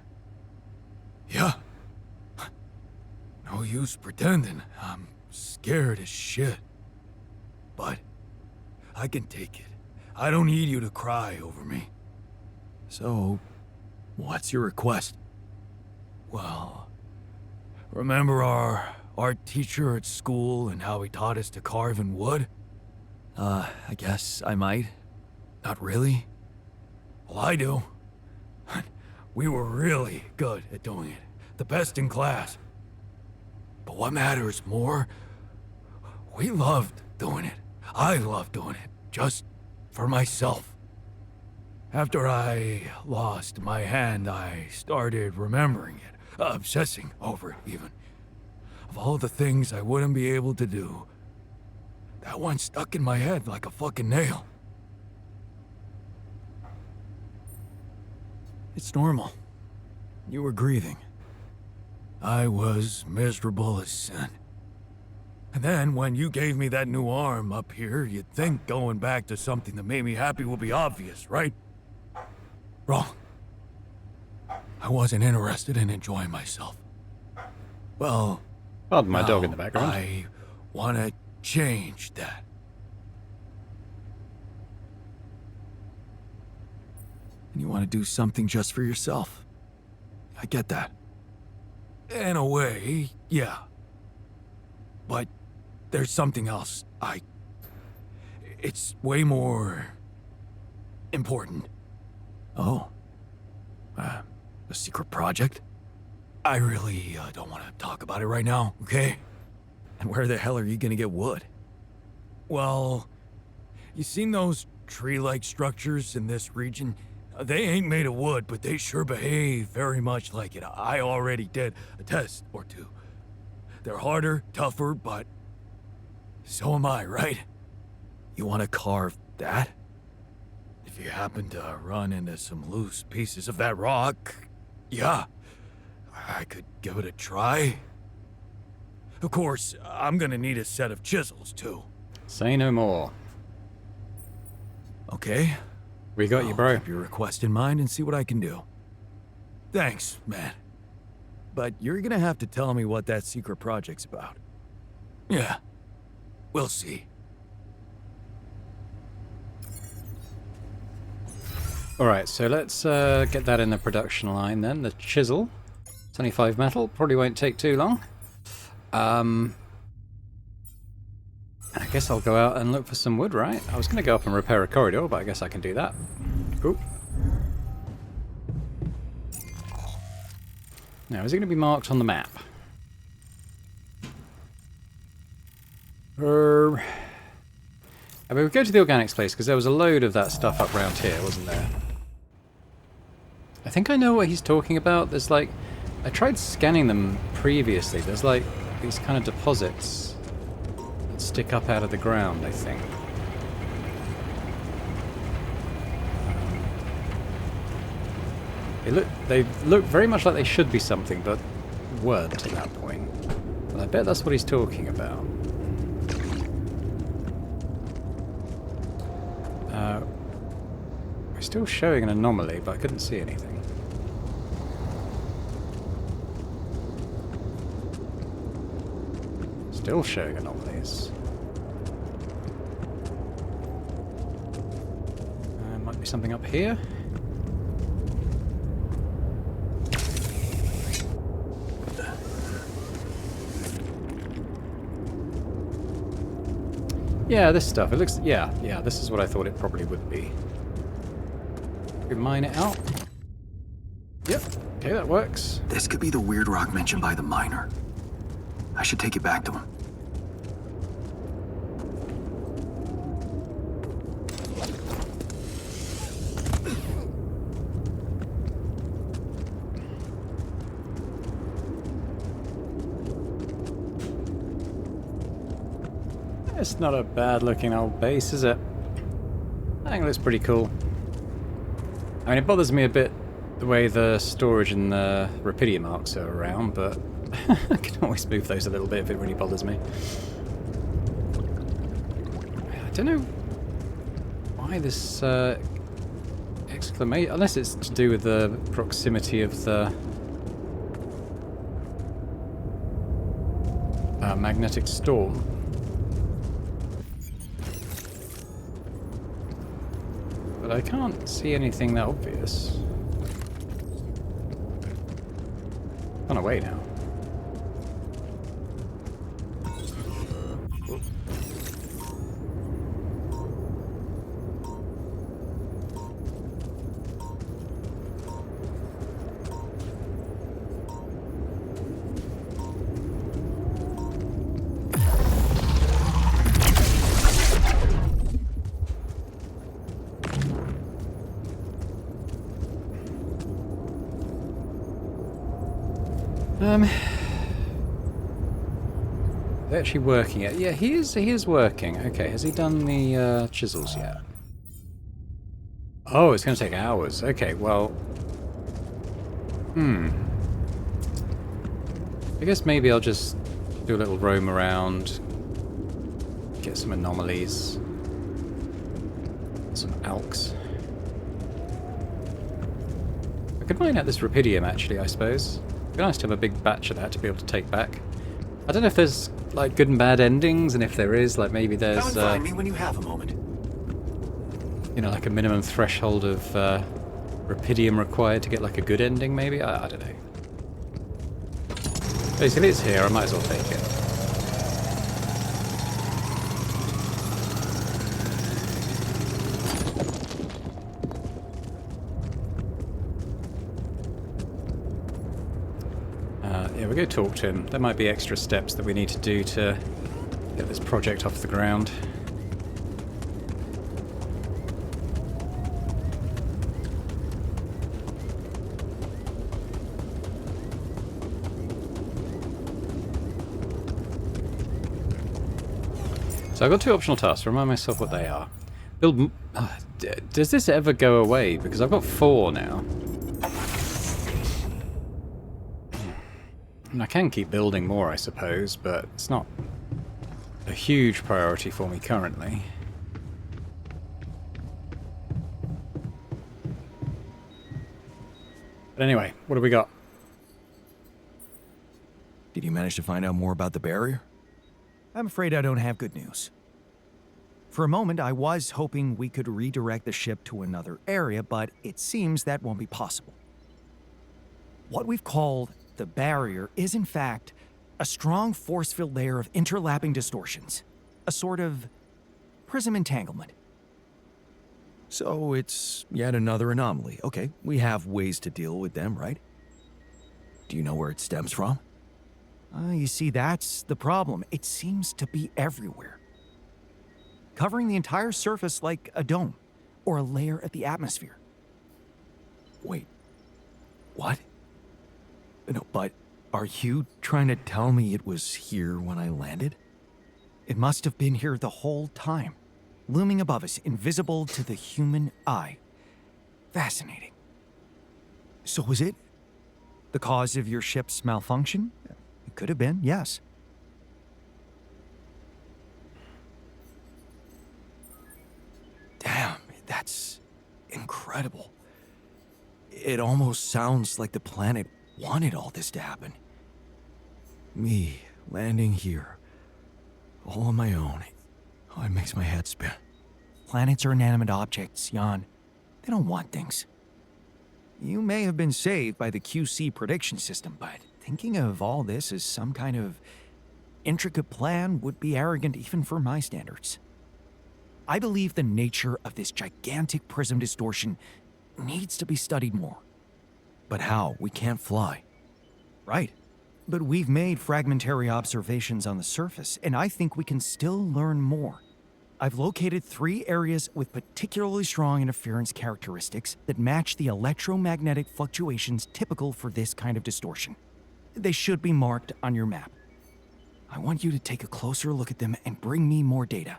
Yeah. No use pretending. I'm scared as shit. But I can take it. I don't need you to cry over me. So, what's your request? Well, remember our art teacher at school and how he taught us to carve in wood? I guess I might. Not really? Well, I do. We were really good at doing it. The best in class. But what matters more, we loved doing it. I loved doing it, just for myself. After I lost my hand, I started remembering it, obsessing over it even. Of all the things I wouldn't be able to do, that one stuck in my head like a fucking nail. It's normal. You were grieving. I was miserable as sin. And then, when you gave me that new arm up here, you'd think going back to something that made me happy would be obvious, right? Wrong. I wasn't interested in enjoying myself. Well, Pardon my dog in the background. I want to change that. And you want to do something just for yourself. I get that. In a way, yeah. But there's something else. It's way more important. Oh. A secret project? I really don't want to talk about it right now, okay? And where the hell are you gonna get wood? Well, you seen those tree-like structures in this region? They ain't made of wood, but they sure behave very much like it. I already did a test or two. They're harder, tougher, but so am I, right? You want to carve that? If you happen to run into some loose pieces of that rock, yeah, I could give it a try. Of course, I'm gonna need a set of chisels, too. Say no more. Okay. We got you, bro. Keep your request in mind and see what I can do. Thanks, man. But you're gonna have to tell me what that secret project's about. Yeah, we'll see. Alright, so let's get that in the production line then. The chisel. 25 metal. Probably won't take too long. I guess I'll go out and look for some wood, right? I was going to go up and repair a corridor, but I guess I can do that. Oop. Now, is it going to be marked on the map? I mean, we go to the organics place because there was a load of that stuff up round here, wasn't there? I think I know what he's talking about. There's like... I tried scanning them previously. There's like these kind of deposits that stick up out of the ground, I think. They look very much like they should be something, but weren't at that point. And I bet that's what he's talking about. We're still showing an anomaly, but I couldn't see anything. Still showing anomalies. Might be something up here. Yeah, this stuff. It looks... Yeah, this is what I thought it probably would be. We mine it out. Yep. Okay, that works. This could be the weird rock mentioned by the miner. I should take it back to him. It's not a bad looking old base, is it? I think it looks pretty cool. I mean, it bothers me a bit the way the storage and the Rapidium arcs are around, but I can always move those a little bit if it really bothers me. I don't know why this exclamation, unless it's to do with the proximity of the magnetic storm. But I can't see anything that obvious. Gone away now. They're actually working it. Yeah, he is working. Okay, has he done the chisels yet? Oh, it's going to take hours. Okay, well... I guess maybe I'll just do a little roam around, get some anomalies, some alks. I could mine out this Rapidium, actually, I suppose. It'd be nice to have a big batch of that to be able to take back. I don't know if there's like good and bad endings, and if there is, like maybe there's Come and find me when you have a moment. you know, like a minimum threshold of Rapidium required to get like a good ending, maybe? I don't know. Basically it's here, I might as well take it. Yeah, we'll go talk to him. There might be extra steps that we need to do to get this project off the ground. So I've got 2 optional tasks. Remind myself what they are. Build... does this ever go away? Because I've got 4 now. And I can keep building more, I suppose, but it's not a huge priority for me currently. But anyway, what do we got? Did you manage to find out more about the barrier? I'm afraid I don't have good news. For a moment, I was hoping we could redirect the ship to another area, but it seems that won't be possible. What we've called the barrier is, in fact, a strong force-filled layer of interlapping distortions. A sort of prism entanglement. So it's yet another anomaly. Okay, we have ways to deal with them, right? Do you know where it stems from? You see, that's the problem. It seems to be everywhere. Covering the entire surface like a dome, or a layer of the atmosphere. Wait, what? No, but are you trying to tell me it was here when I landed? It must have been here the whole time, looming above us, invisible to the human eye. Fascinating. So was it the cause of your ship's malfunction? It could have been, yes. Damn, that's incredible. It almost sounds like the planet wanted all this to happen. Me landing here, all on my own. Oh, it makes my head spin. Planets are inanimate objects, Jan. They don't want things. You may have been saved by the QC prediction system, but thinking of all this as some kind of intricate plan would be arrogant even for my standards. I believe the nature of this gigantic prism distortion needs to be studied more. But how? We can't fly. Right. But we've made fragmentary observations on the surface, and I think we can still learn more. I've located 3 areas with particularly strong interference characteristics that match the electromagnetic fluctuations typical for this kind of distortion. They should be marked on your map. I want you to take a closer look at them and bring me more data.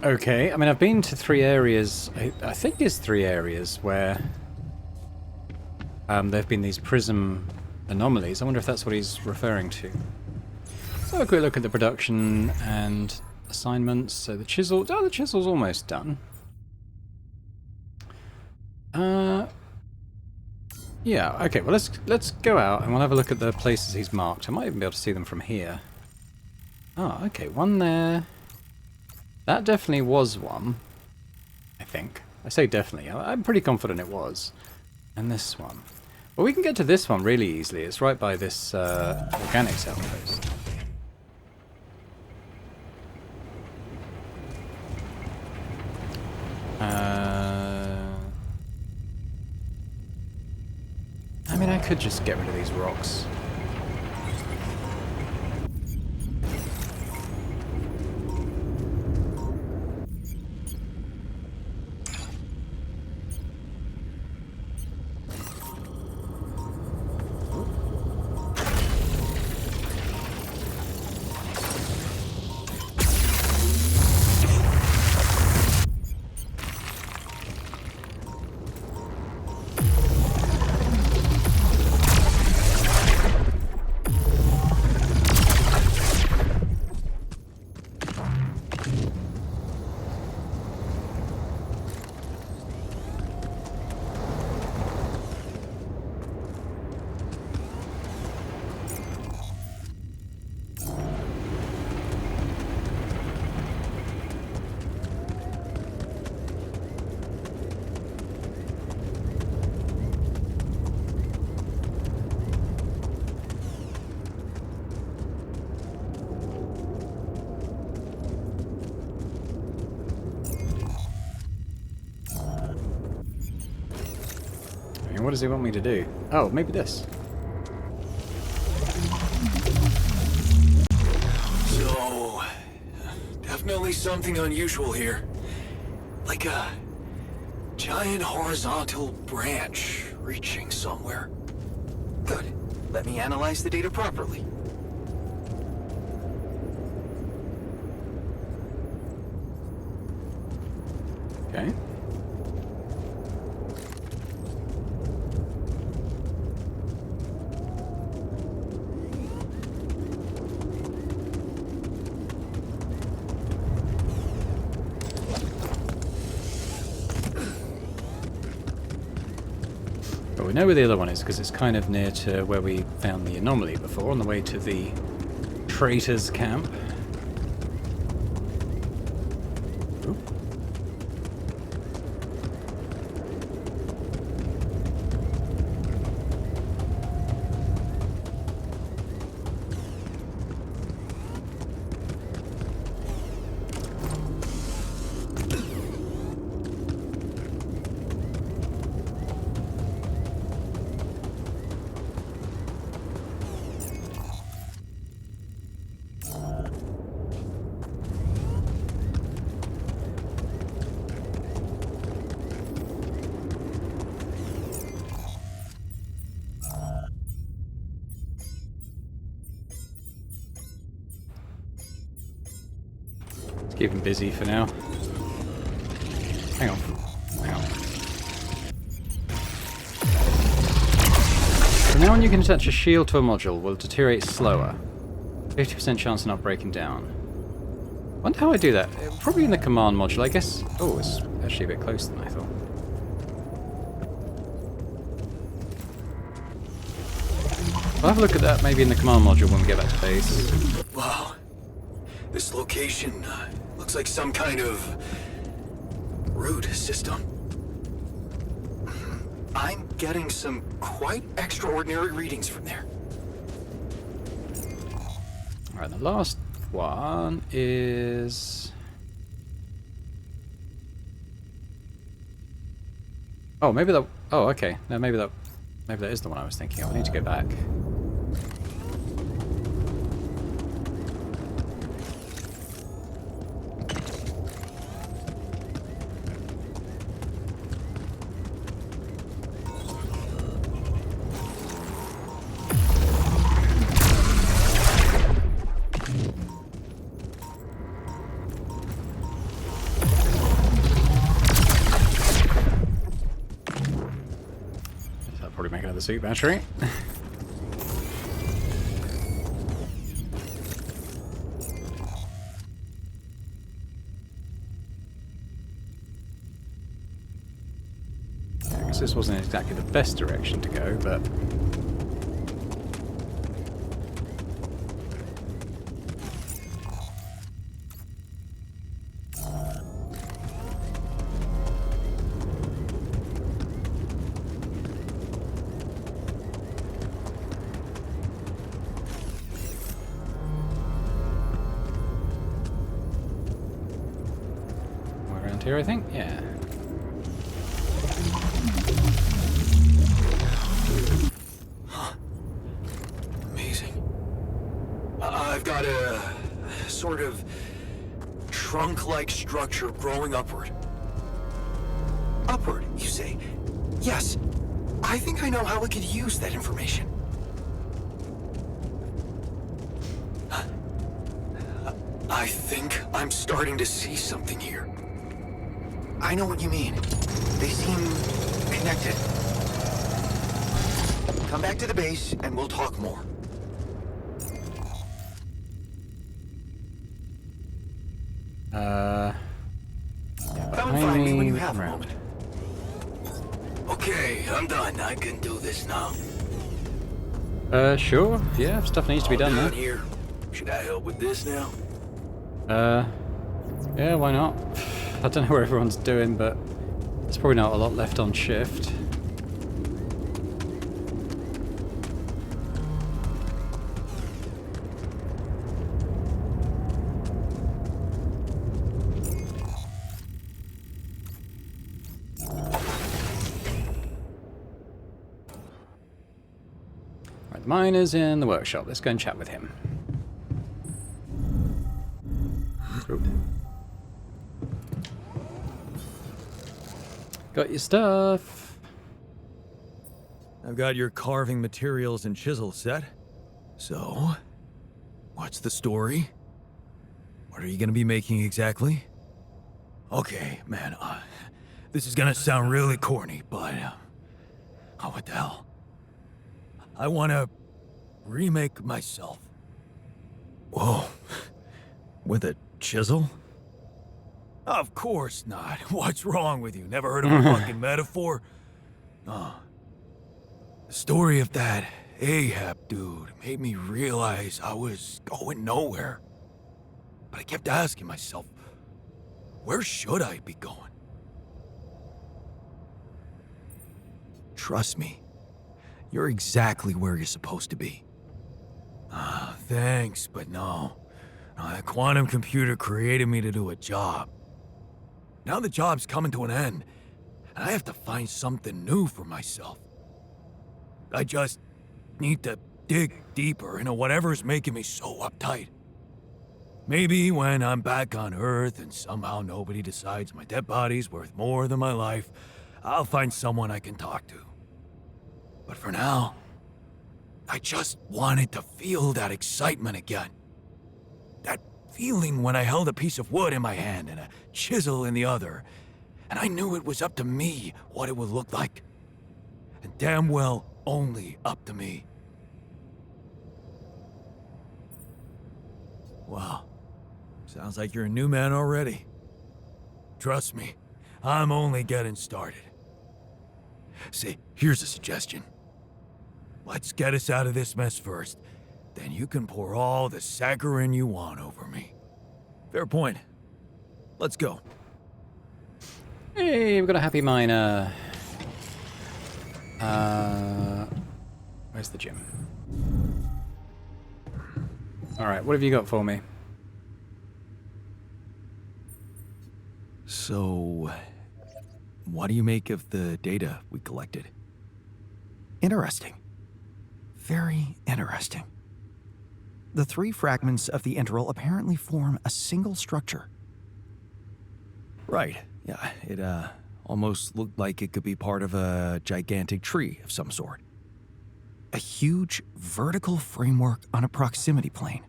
Okay, I mean, I've been to 3 areas, I think it's 3 areas where there have been these prism anomalies. I wonder if that's what he's referring to. So a quick look at the production and assignments. So the chisel, the chisel's almost done. Yeah, okay, well let's go out and we'll have a look at the places he's marked. I might even be able to see them from here. Oh, okay, one there. That definitely was one, I think. I say definitely, I'm pretty confident it was. And this one. Well, we can get to this one really easily. It's right by this organics outpost. I mean, I could just get rid of these rocks. What does he want me to do? Oh, maybe this. So, definitely something unusual here. Like a giant horizontal branch reaching somewhere. Good. Let me analyze the data properly. Okay. But we know where the other one is because it's kind of near to where we found the anomaly before, on the way to the traitor's camp. Ooh. Keep him busy for now. Hang on. Hang on. From now on you can attach a shield to a module. Will deteriorate slower. 50% chance of not breaking down. Wonder how I do that. Probably in the command module, I guess. Oh, it's actually a bit closer than I thought. I'll have a look at that maybe in the command module when we get back to base. Wow. This location looks like some kind of root system. I'm getting some quite extraordinary readings from there. Alright, the last one is... Oh, maybe that... Oh, okay. No, maybe that is the one I was thinking of. I need to go back. the suit battery. I guess this wasn't exactly the best direction to go, but... around here, I think? Yeah. Amazing. I've got a sort of trunk-like structure growing upward. Upward, you say? Yes. I think I know how we could use that information. I think I'm starting to see something here. I know what you mean. They seem connected. Come back to the base and we'll talk more. Come and find me when you have a moment. Okay, I'm done. I can do this now. Sure. Yeah, stuff needs to be done down there. here. Should I help with this now? Yeah, why not? I don't know where everyone's doing, but there's probably not a lot left on shift. Right, the miner's in the workshop. Let's go and chat with him. Oop. Got your stuff. I've got your carving materials and chisels set. So, what's the story? What are you gonna be making exactly? Okay, man, this is gonna sound really corny, but, oh, what the hell? I wanna remake myself. Whoa, with a chisel? Of course not. What's wrong with you? Never heard of a fucking metaphor? The story of that Ahab dude made me realize I was going nowhere. But I kept asking myself, where should I be going? Trust me, you're exactly where you're supposed to be. Thanks, but no. The quantum computer created me to do a job. Now the job's coming to an end, and I have to find something new for myself. I just need to dig deeper into whatever's making me so uptight. Maybe when I'm back on Earth and somehow nobody decides my dead body's worth more than my life, I'll find someone I can talk to. But for now, I just wanted to feel that excitement again. That feeling when I held a piece of wood in my hand and a chisel in the other, and I knew it was up to me what it would look like. And damn well, only up to me. Wow. Sounds like you're a new man already. Trust me, I'm only getting started. See, here's a suggestion. Let's get us out of this mess first. Then you can pour all the saccharin you want over me. Fair point. Let's go. Hey, we've got a happy miner. Where's the gym? Alright, what have you got for me? So, what do you make of the data we collected? Interesting. Very interesting. The three fragments of the integral apparently form a single structure. Right. Yeah, it almost looked like it could be part of a gigantic tree of some sort. A huge vertical framework on a proximity plane.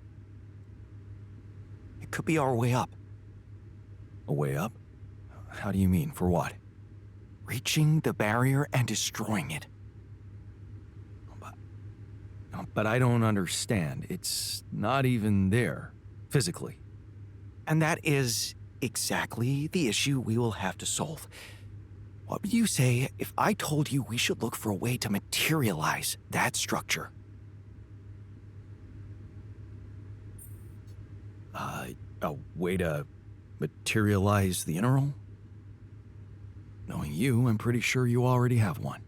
It could be our way up. A way up? How do you mean? For what? Reaching the barrier and destroying it. But I don't understand. It's not even there, physically. And that is exactly the issue we will have to solve. What would you say if I told you we should look for a way to materialize that structure? A way to materialize the Integral? Knowing you, I'm pretty sure you already have one.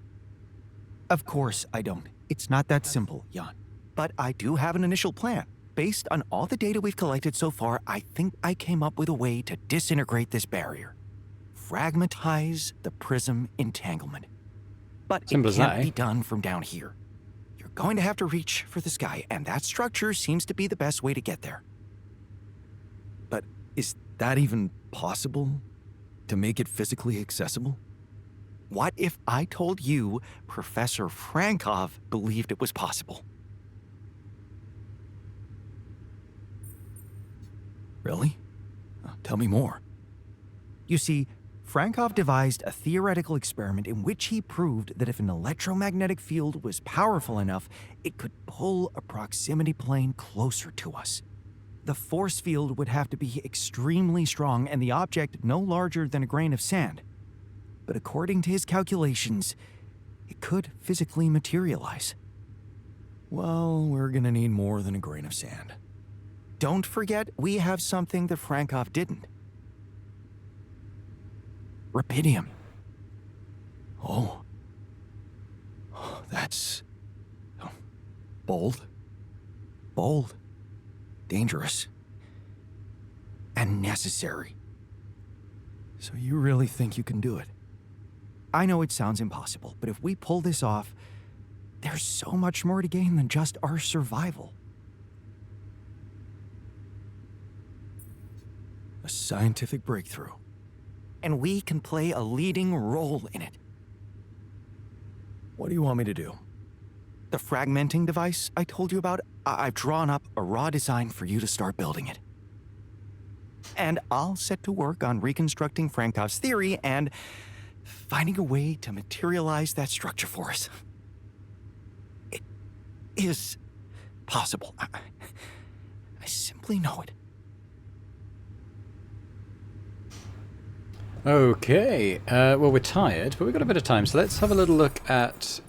Of course I don't. It's not that simple, Jan. But I do have an initial plan. Based on all the data we've collected so far, I think I came up with a way to disintegrate this barrier. Fragmentize the prism entanglement. But Simple it as that, can't eh? be done from down here. You're going to have to reach for the sky, and that structure seems to be the best way to get there. But is that even possible? To make it physically accessible? What if I told you Professor Frankov believed it was possible? Really? Tell me more. You see, Frankov devised a theoretical experiment in which he proved that if an electromagnetic field was powerful enough, it could pull a proximity plane closer to us. The force field would have to be extremely strong and the object no larger than a grain of sand. But according to his calculations, it could physically materialize. Well, we're gonna need more than a grain of sand. Don't forget, we have something that Frankov didn't. Rubidium. Oh. That's... bold. Bold. Dangerous. And necessary. So you really think you can do it? I know it sounds impossible, but if we pull this off, there's so much more to gain than just our survival. A scientific breakthrough. And we can play a leading role in it. What do you want me to do? The fragmenting device I told you about, I've drawn up a raw design for you to start building it. And I'll set to work on reconstructing Frankov's theory and finding a way to materialize that structure for us. It is possible. I simply know it. Okay, well we're tired, but we've got a bit of time, so let's have a little look at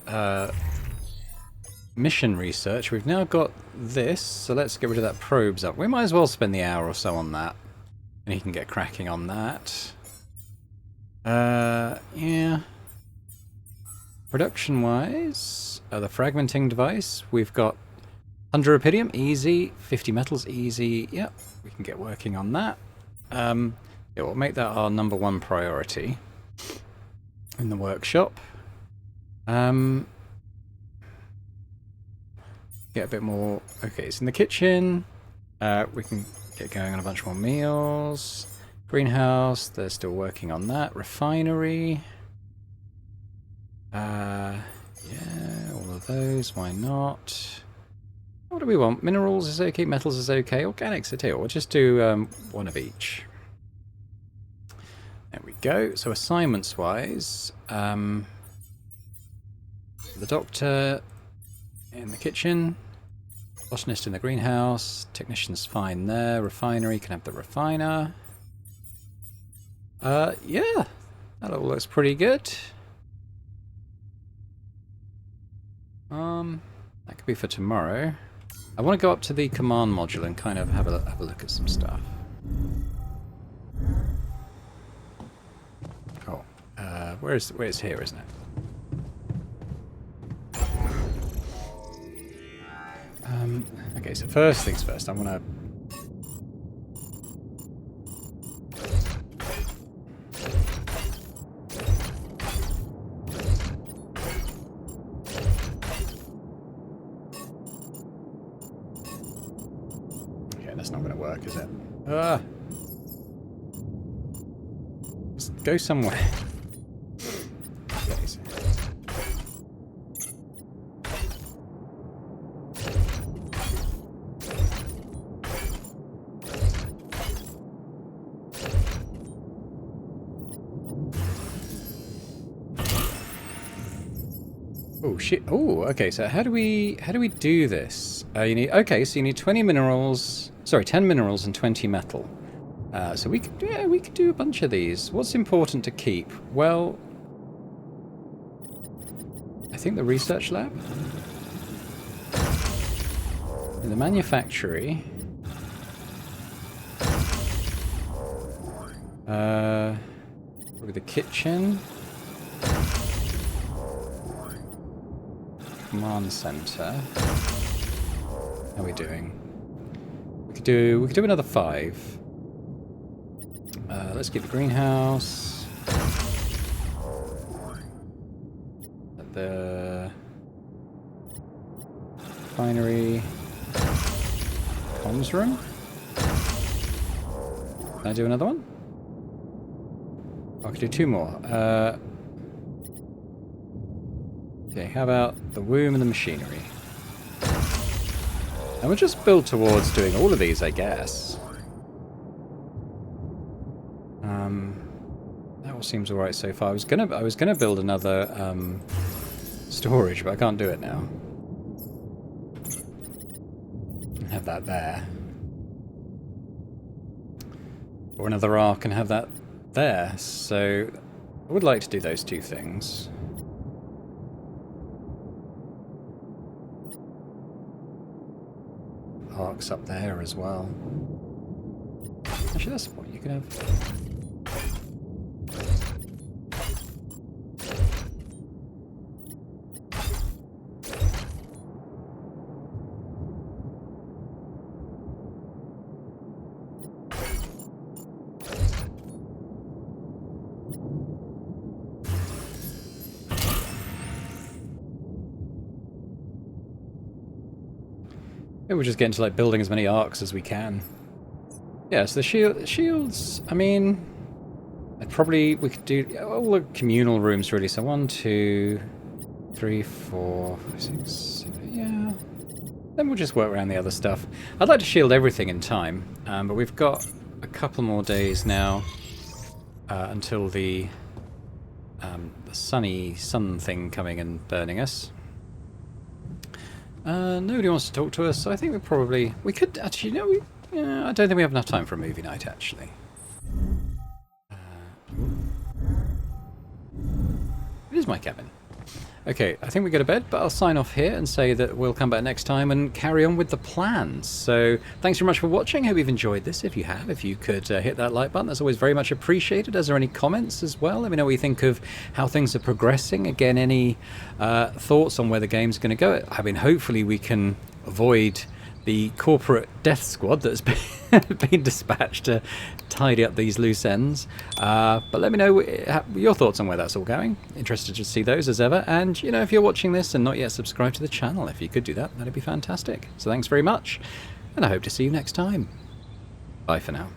mission research. We've now got this, so let's get rid of that probes up. We might as well spend the hour or so on that, and he can get cracking on that. Yeah. Production-wise, the fragmenting device, we've got 100 rubidium, easy. 50 metals, easy. Yep, we can get working on that. Yeah, we'll make that our #1 priority in the workshop. Get a bit more. Okay, it's in the kitchen. We can get going on a bunch more meals. Greenhouse, they're still working on that. Refinery. Yeah, all of those. Why not? What do we want? Minerals is okay. Metals is okay. Organics are too. We'll just do one of each. There we go. So assignments-wise, the doctor in the kitchen, botanist in the greenhouse, technician's fine there, refinery can have the refiner. Yeah, that all looks pretty good. That could be for tomorrow. I want to go up to the command module and kind of have a look at some stuff. Oh, where's here, isn't it? Okay, so first things first, I want to... Okay, that's not going to work, is it? Let's go somewhere. Okay, so... Oh shit! Oh, okay. So how do we do this? You need so you need 20 minerals. Sorry, 10 minerals and 20 metal. So we could do a bunch of these. What's important to keep? Well, I think the research lab, in the manufactory. Probably the kitchen. Command center. How are we doing? We could do another 5. Let's keep the greenhouse. The refinery. Comms room. Can I do another one? I could do 2 more. Okay, how about the womb and the machinery? And we'll just build towards doing all of these, I guess. That all seems alright so far. I was gonna build another storage, but I can't do it now. Have that there. Or another arc and have that there. So I would like to do those 2 things. Arcs up there as well. Actually, that's what you can have. Maybe we'll just get into like building as many arcs as we can. Yeah, so the shields, I mean, we could do all the communal rooms really. So 1, 2, 3, 4, 5, 6, 7, yeah. Then we'll just work around the other stuff. I'd like to shield everything in time, but we've got a couple more days now until the sun thing coming and burning us. Nobody wants to talk to us, so I think we could actually, no, I don't think we have enough time for a movie night, actually. It is my cabin. Okay, I think we go to bed, but I'll sign off here and say that we'll come back next time and carry on with the plans. So, thanks very much for watching. Hope you've enjoyed this. If you have, if you could hit that like button, that's always very much appreciated. Is there any comments as well? Let me know what you think of how things are progressing. Again, any thoughts on where the game's going to go? I mean, hopefully we can avoid the corporate death squad that's been dispatched to tidy up these loose ends. But let me know your thoughts on where that's all going. Interested to see those as ever. And, you know, if you're watching this and not yet subscribed to the channel, if you could do that, that'd be fantastic. So thanks very much, and I hope to see you next time. Bye for now.